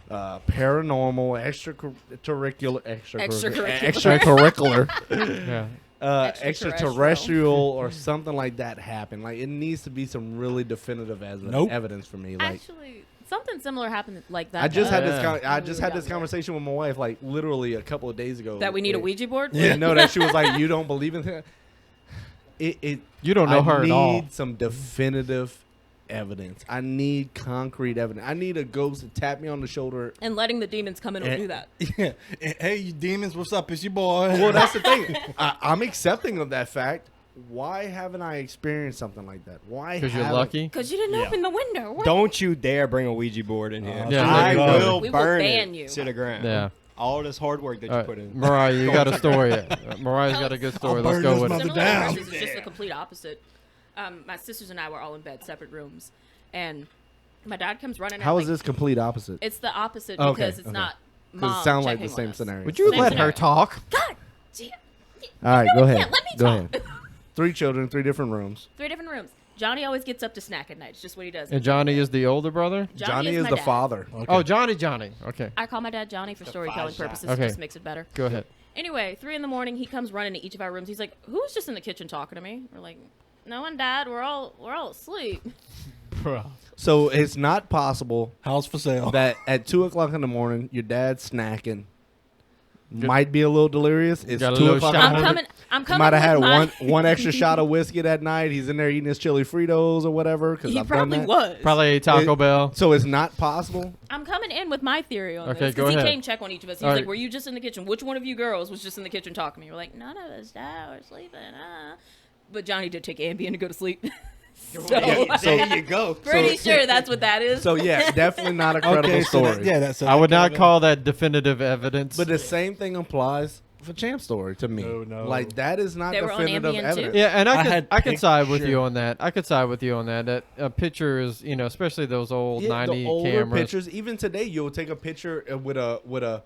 paranormal, extracurricular, yeah. extraterrestrial or something like that happened. Like it needs to be some really definitive Nope. evidence for me. Like Actually, something similar happened like that. I just had Yeah. this. I When just we had were this younger. conversation with my wife, like literally a couple of days ago. that we need a Ouija board? Yeah. No, that she was like, "You don't believe in that." It You don't know I her need at all. some definitive evidence. I need concrete evidence. I need a ghost to tap me on the shoulder. And letting the demons come in will do that. Yeah. Hey, you demons, what's up? It's your boy. Well, that's the thing. I'm accepting of that fact. Why haven't I experienced something like that? Why? Because you're haven't- lucky. Because you didn't open the window. What? Don't you dare bring a Ouija board in here. Yeah, I there you go. will We will burn ban it you. to the ground. Yeah. All this hard work that All you right, put in. Mariah, you got a story. Mariah's got a good story. I'll Let's burn go this with it. mother Similar down. to hers, it's just the complete opposite. My sisters and I were all in bed, separate rooms, and my dad comes running. How out, is like, this complete opposite? It's the opposite Okay, because it's okay. not Because mom it sounds like checking the same on us. scenario. Would you Same let her scenario. talk? God damn. All right, go ahead. Yeah, let me Go talk. ahead. 3 children, 3 different rooms. 3 different rooms. Johnny always gets up to snack at night. It's just what he does. And Johnny is the older brother? Johnny is my the dad. father. Okay. Oh, Johnny. Okay. I call my dad Johnny for storytelling five-shot. purposes. Okay. It just makes it better. Go ahead. Anyway, 3 a.m, he comes running to each of our rooms. He's like, "Who's just in the kitchen talking to me?" We're like, "No one, Dad. We're all asleep." So it's not possible House for sale. that at 2 o'clock in the morning, your dad's snacking. Might be a little delirious. It's Got a 2 little o'clock. shot. in I'm the morning. coming. I'm He coming. might have had with my- one extra shot of whiskey that night. He's in there eating his chili Fritos or whatever. Because He I've probably done that. was. Probably ate Taco It- Bell. So it's not possible. I'm coming in with my theory on Okay, this go because he ahead. came check on each of us. He All was right. like, "Were you just in the kitchen? Which one of you girls was just in the kitchen talking to me?" We're like, "None of us, Dad. We're sleeping." But Johnny did take Ambien to go to sleep. So There you go. pretty sure that's what that is. So yeah, definitely not a credible okay, so story. that's. I would not call that definitive evidence. But the same thing applies for Champ Story to me. No. Like that is not They were on definitive Ambien, too? evidence. yeah, and I I had could side with you picture. on that. I could side with you on that. That a picture is, especially those old Yeah, 90 the older cameras. pictures. Even today, you'll take a picture with a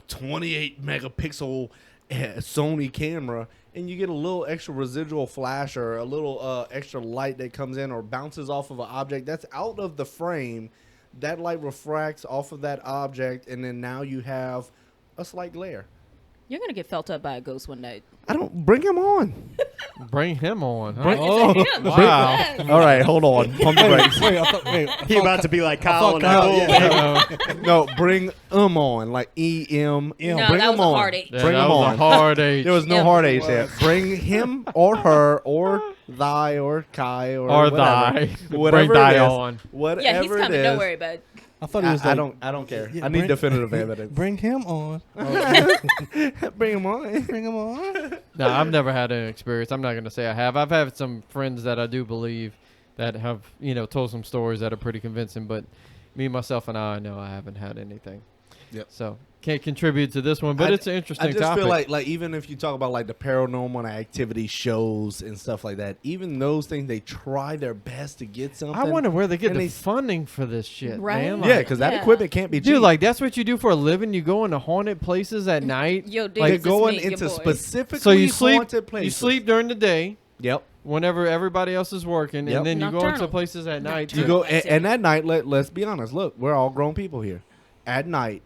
28 megapixel Sony camera, and you get a little extra residual flash or a little extra light that comes in or bounces off of an object that's out of the frame. That light refracts off of that object, and then now you have a slight glare. You're gonna get felt up by a ghost one night. I don't bring him on. Bring him on. Huh? Oh, Wow. All right, hold on. Pump the brakes. wait. He about to be like Kyle and Kyle- Nicole. No, bring on, like E-M. No, bring that him was a on. hard H. Yeah, Bring that him was on. a hard H. There was no Yep. hard H there. Bring him or her or thy or Kai or Or whatever. thy. Whatever Bring thy it is. on. Whatever Yeah, he's coming. it is. Don't worry, bud. I thought he was like. I don't care. Yeah, I need bring- definitive evidence. Bring him on. Bring him on. Bring him on. No, I've never had an experience. I'm not going to say I have. I've had some friends that I do believe that have, told some stories that are pretty convincing, but me, myself, and I know I haven't had anything. Yep. So can't contribute to this one, but it's an interesting I just topic. feel like even if you talk about like the paranormal activity shows and stuff like that, even those things they try their best to get something. I wonder where they get and the they- funding for this shit, Right? man. Yeah, Like, because that Yeah. equipment can't be cheap. dude, like that's what you do for a living. You go into haunted places at night. Yo, dude, they're this is going me, your into boy. specifically So you sleep. haunted places. You sleep during the day Yep. whenever everybody else is working, Yep. and then you go Nocturnal. into places at night. You to- go Activity. and at night. Let's be honest. Look, we're all grown people here. At night,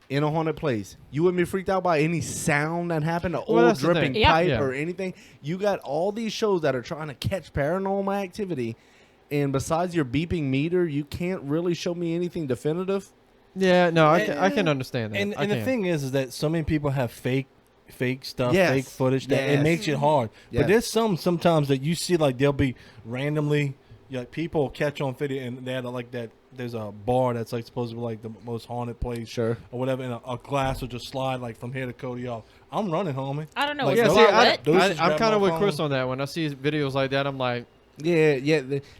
in a haunted place, you wouldn't be freaked out by any sound that happened, an old that's the dripping thing. Yeah. pipe Yeah. or anything. You got all these shows that are trying to catch paranormal activity, and besides your beeping meter, you can't really show me anything definitive. Yeah, no, I can understand that. And I the can. thing is that so many people have fake stuff, Yes. fake footage that it Yes. makes it hard. Yes. But there's sometimes that you see like they'll be randomly like people catch on video and they had like that. There's a bar that's like supposed to be like the most haunted place, Sure. or whatever, and a glass will just slide like from here to Cody off. I'm running, homie. I don't know. Like, It's Yeah, a no, see, lot I- lit. Those just I'm grab kind my of with phone. Chris on that. When I see videos like that, I'm like, Yeah,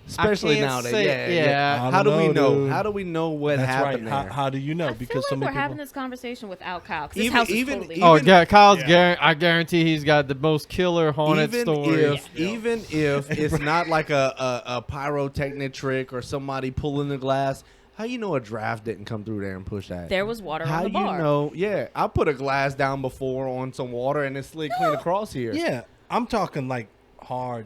especially can't nowadays. say- Yeah. yeah. I How do don't we know, know? dude. How do we know what That's happened right. there? How do you know? I feel Because like so we're many having people. this conversation without Kyle. 'Cause this Even- house is even- totally even- oh, yeah, Kyle's Yeah. I guarantee he's got the most killer haunted story. Even if it's not like a pyrotechnic trick or somebody pulling the glass, how you know a draft didn't come through there and push that? There was water How on the you bar. know? Yeah, I put a glass down before on some water and it slid clean across here. Yeah, I'm talking like hard,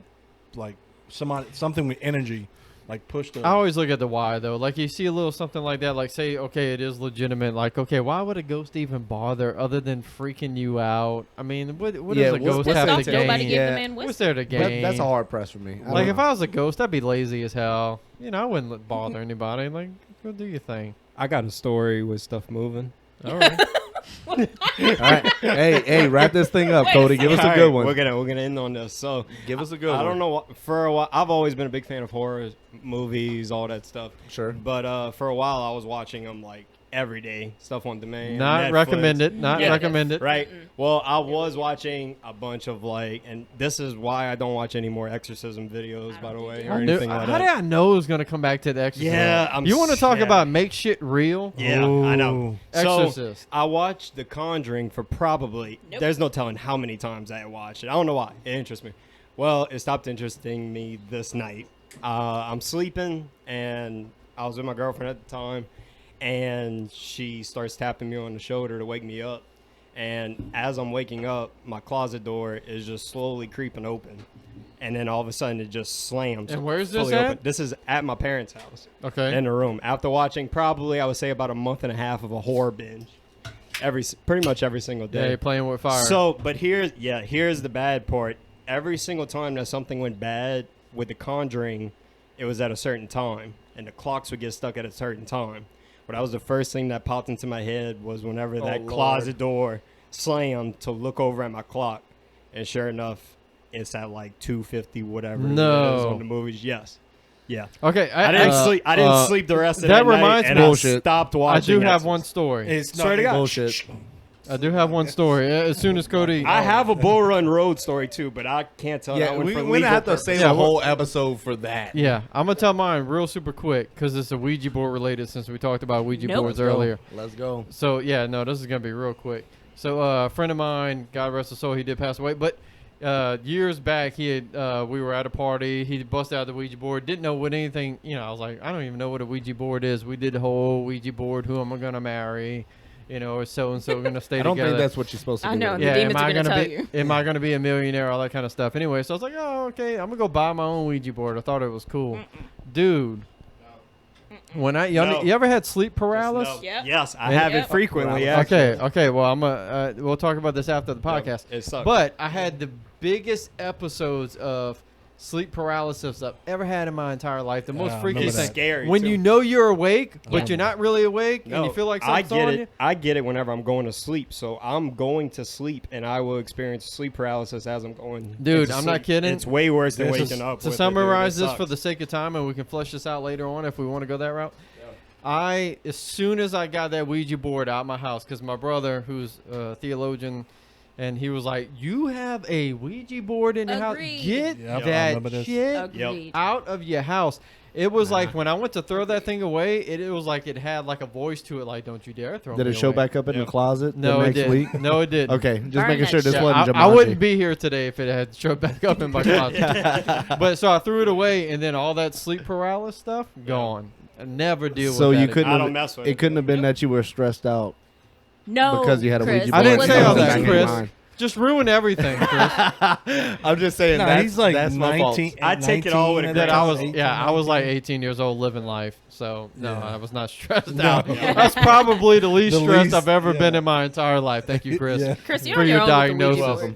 like something with energy, like push the. I always look at the why though. Like you see a little something like that, like say, okay, it is legitimate. Like, okay, why would a ghost even bother other than freaking you out? I mean, what Yeah, does a what's- ghost what's have Pissed to off gain? nobody gave Yeah. the man What's whiskey. there to gain? That's a hard press for me. I Like don't if know. I was a ghost, I'd be lazy as hell. I wouldn't bother anybody. Like, go do your thing. I got a story with stuff moving. All right. All right. Hey, wrap this thing up, Cody. Give us a All good right, one. We're gonna end on this. So Give us a good one. I don't know for a while. I've always been a big fan of horror movies, all that stuff. Sure. But for a while, I was watching them like every day, stuff on demand. Not Netflix. recommended. Not Yeah. recommended. Right. Well, I was watching a bunch of like, and this is why I don't watch any more exorcism videos, by the way, or I knew- anything like how that. did I know it was going to come back to the Exorcist? Yeah, you want to talk yeah. about make shit real? Yeah, I know. Exorcist. So I watched The Conjuring for probably, Nope. there's no telling how many times I watched it. I don't know why. It interests me. Well, it stopped interesting me this night. I'm sleeping, and I was with my girlfriend at the time, and she starts tapping me on the shoulder to wake me up. And as I'm waking up, my closet door is just slowly creeping open. And then all of a sudden, it just slams. And where's this fully at? open. This is at my parents' house. Okay. In the room. After watching probably, I would say, about a month and a half of a horror binge. Pretty much every single Yeah, day. you're playing with fire. So, but here's the bad part. Every single time that something went bad with The Conjuring, it was at a certain time. And the clocks would get stuck at a certain time. But that was the first thing that popped into my head was whenever that Lord. closet door slammed to look over at my clock. And sure enough, it's at like 2:50, whatever it is No. on the movies. Yes. Yeah. okay. I didn't sleep. I didn't sleep the rest of that that reminds night, me- and Bullshit. I stopped I watching. do have Exorcist. one story. It's Swear to God. Bullshit. I do have one story. As soon as Cody, I have a Bull Run Road story too, but I can't tell Yeah, that one we're for gonna legal have to purposes. save Yeah, a whole episode for that. Yeah, I'm gonna tell mine real super quick because it's a Ouija board related. Since we talked about Ouija Nope. boards Let's go. earlier. Let's go. So yeah, no, this is gonna be real quick. So a friend of mine, God rest his soul, he did pass away. But years back, he had we were at a party. He busted out the Ouija board. Didn't know what anything. I was like, I don't even know what a Ouija board is. We did the whole Ouija board. Who am I gonna marry? Or so and so gonna stay I don't together. think that's what you're supposed to I do. know. right The Yeah, demons am are I gonna gonna tell be? you. Am I gonna be a millionaire? All that kind of stuff. Anyway, so I was like, oh, okay, I'm gonna go buy my own Ouija board. I thought it was cool, dude. When No. you ever had sleep Just paralysis? no. Yep. Yes, I Yeah. have Yep. it frequently. Actually. Okay. Well, we'll talk about this after the podcast. It sucks. But I had the biggest episodes of sleep paralysis I've ever had in my entire life. The most I freaky remember thing. that. scary When too. you know you're awake, but Yeah. you're not really awake, and you feel like I something's get on it. you. I get it whenever I'm going to sleep. So I'm going to sleep, and I will experience sleep paralysis as I'm going. Dude, into I'm not sleep. kidding. It's way worse than To- waking up. To with it, summarize dude. It this for sucks. the sake of time, and we can flesh this out later on if we want to go that route. As soon as I got that Ouija board out of my house, because my brother, who's a theologian, and he was like, "You have a Ouija board in your house? Agreed. Get Yep, I that remember this. shit Agreed. out of your house." It was like when I went to throw that thing away, it was like it had like a voice to it, like, "Don't you dare throw Did me it show away." back up in the Yep. closet No, the it next didn't. week? No, it didn't. Okay, just Burn making that sure this shit. wasn't I Jumanji. wouldn't be here today if it had showed back up in my closet. But so I threw it away, and then all that sleep paralysis stuff gone. I never deal So with that you again. couldn't. I don't Have, mess with it it. couldn't have been that you were stressed out No, because you had a Chris, Ouija I board. didn't it say all was that, a- Chris. Just ruin everything, Chris. I'm just saying No, that's, he's like that's my fault. 19. I take it all with a 19 grain That of I was, 18, I was like 19. 18 years old living life. So no, Yeah. I was not stressed No. out. Yeah. That's probably the least The stressed least, I've ever been yeah. in my entire life. Thank you, Chris, Yeah. Chris, you're for on your your own with the Ouija diagnosis, board.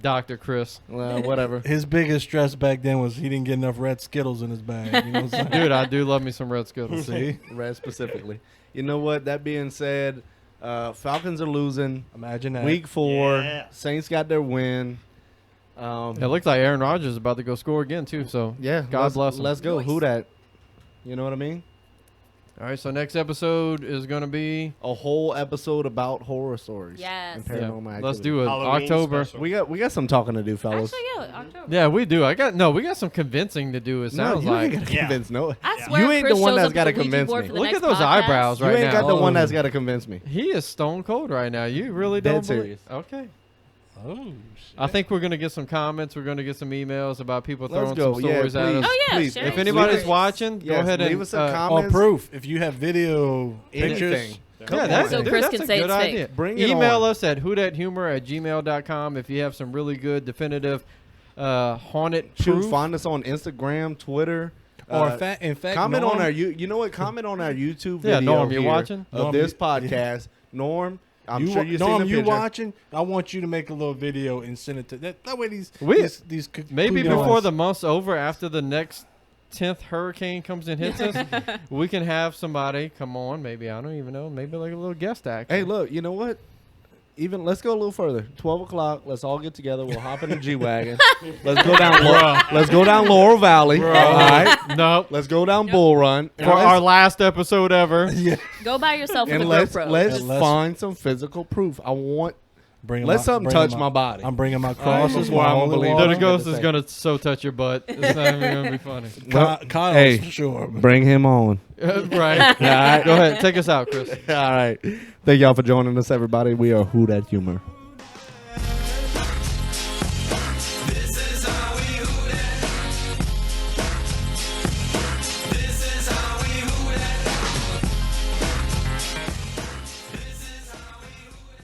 Dr. Chris. Well, whatever. His biggest stress back then was he didn't get enough red Skittles in his bag. You know what I'm saying? Dude, I do love me some Red Skittles. See? Red specifically. You know what? That being said, Falcons are losing. Imagine that. Week 4. Yeah. Saints got their win. It looks like Aaron Rodgers is about to go score again too. So Yeah. God bless him. Let's go. Nice. Who that? You know what I mean? all right, so next episode is gonna be A whole episode about horror stories. Yes. And Yeah, paranormal activity. let's do it Halloween October. special. We got some talking to do, fellas. Actually, yeah, October. Yeah, we do. We got some convincing to do. It No, sounds you like. ain't gotta Yeah. convince no. I Yeah. swear, You ain't Chris the one shows that's up gotta with the Ouija convince board me. for the Look at next those podcast. eyebrows You right ain't now. got the one Oh. that's got to convince me. He is stone cold right now. You really Dead don't believe? serious. Okay. Oh, shit. I think we're gonna get some comments. We're gonna get some emails about people Let's throwing go. some Yeah, stories at please. us. Oh, yeah, Please. share If it. anybody's Please. watching, go Yes, ahead leave and us a Or comment. proof. If you have video, pictures. Anything. Come Yeah, on. that's, So dude, Chris that's can a say good it's fake. idea. Bring it Email on. us at whodhathumor@gmail.com if you have some really good, definitive, haunted Shoot, proof. find us on Instagram, Twitter. Or in fact, comment Norm, on our you know what? Comment on our YouTube video. Yeah, Norm, you here watching? of Norm, this you- podcast? Norm, I'm sure you've Norm, seen the you picture. watching? I want you to make a little video and send it to that way. These Maybe cougars- before the month's over, after the next 10th hurricane comes and hits us, we can have somebody come on. Maybe, I don't even know. Maybe like a little guest act. Hey, look, you know what? even let's go a little further. 12 o'clock. Let's all get together. We'll hop in the G-Wagon. Let's go down. Let's go down Laurel Valley. All right. Nope. Let's go down Bull Run. For our last episode ever. Go by yourself with And a let's GoPro. find some physical proof. I want. Bring Let something touch my body. I'm bringing my crosses. before my I'm a holy believer. water. The ghost to is say. gonna so touch your butt. It's not even gonna be funny. Kyle's Hey. for sure. Bring him on. Right. All right. Go ahead. Take us out, Chris. All right. Thank y'all for joining us, everybody. We are Who Dat Humor.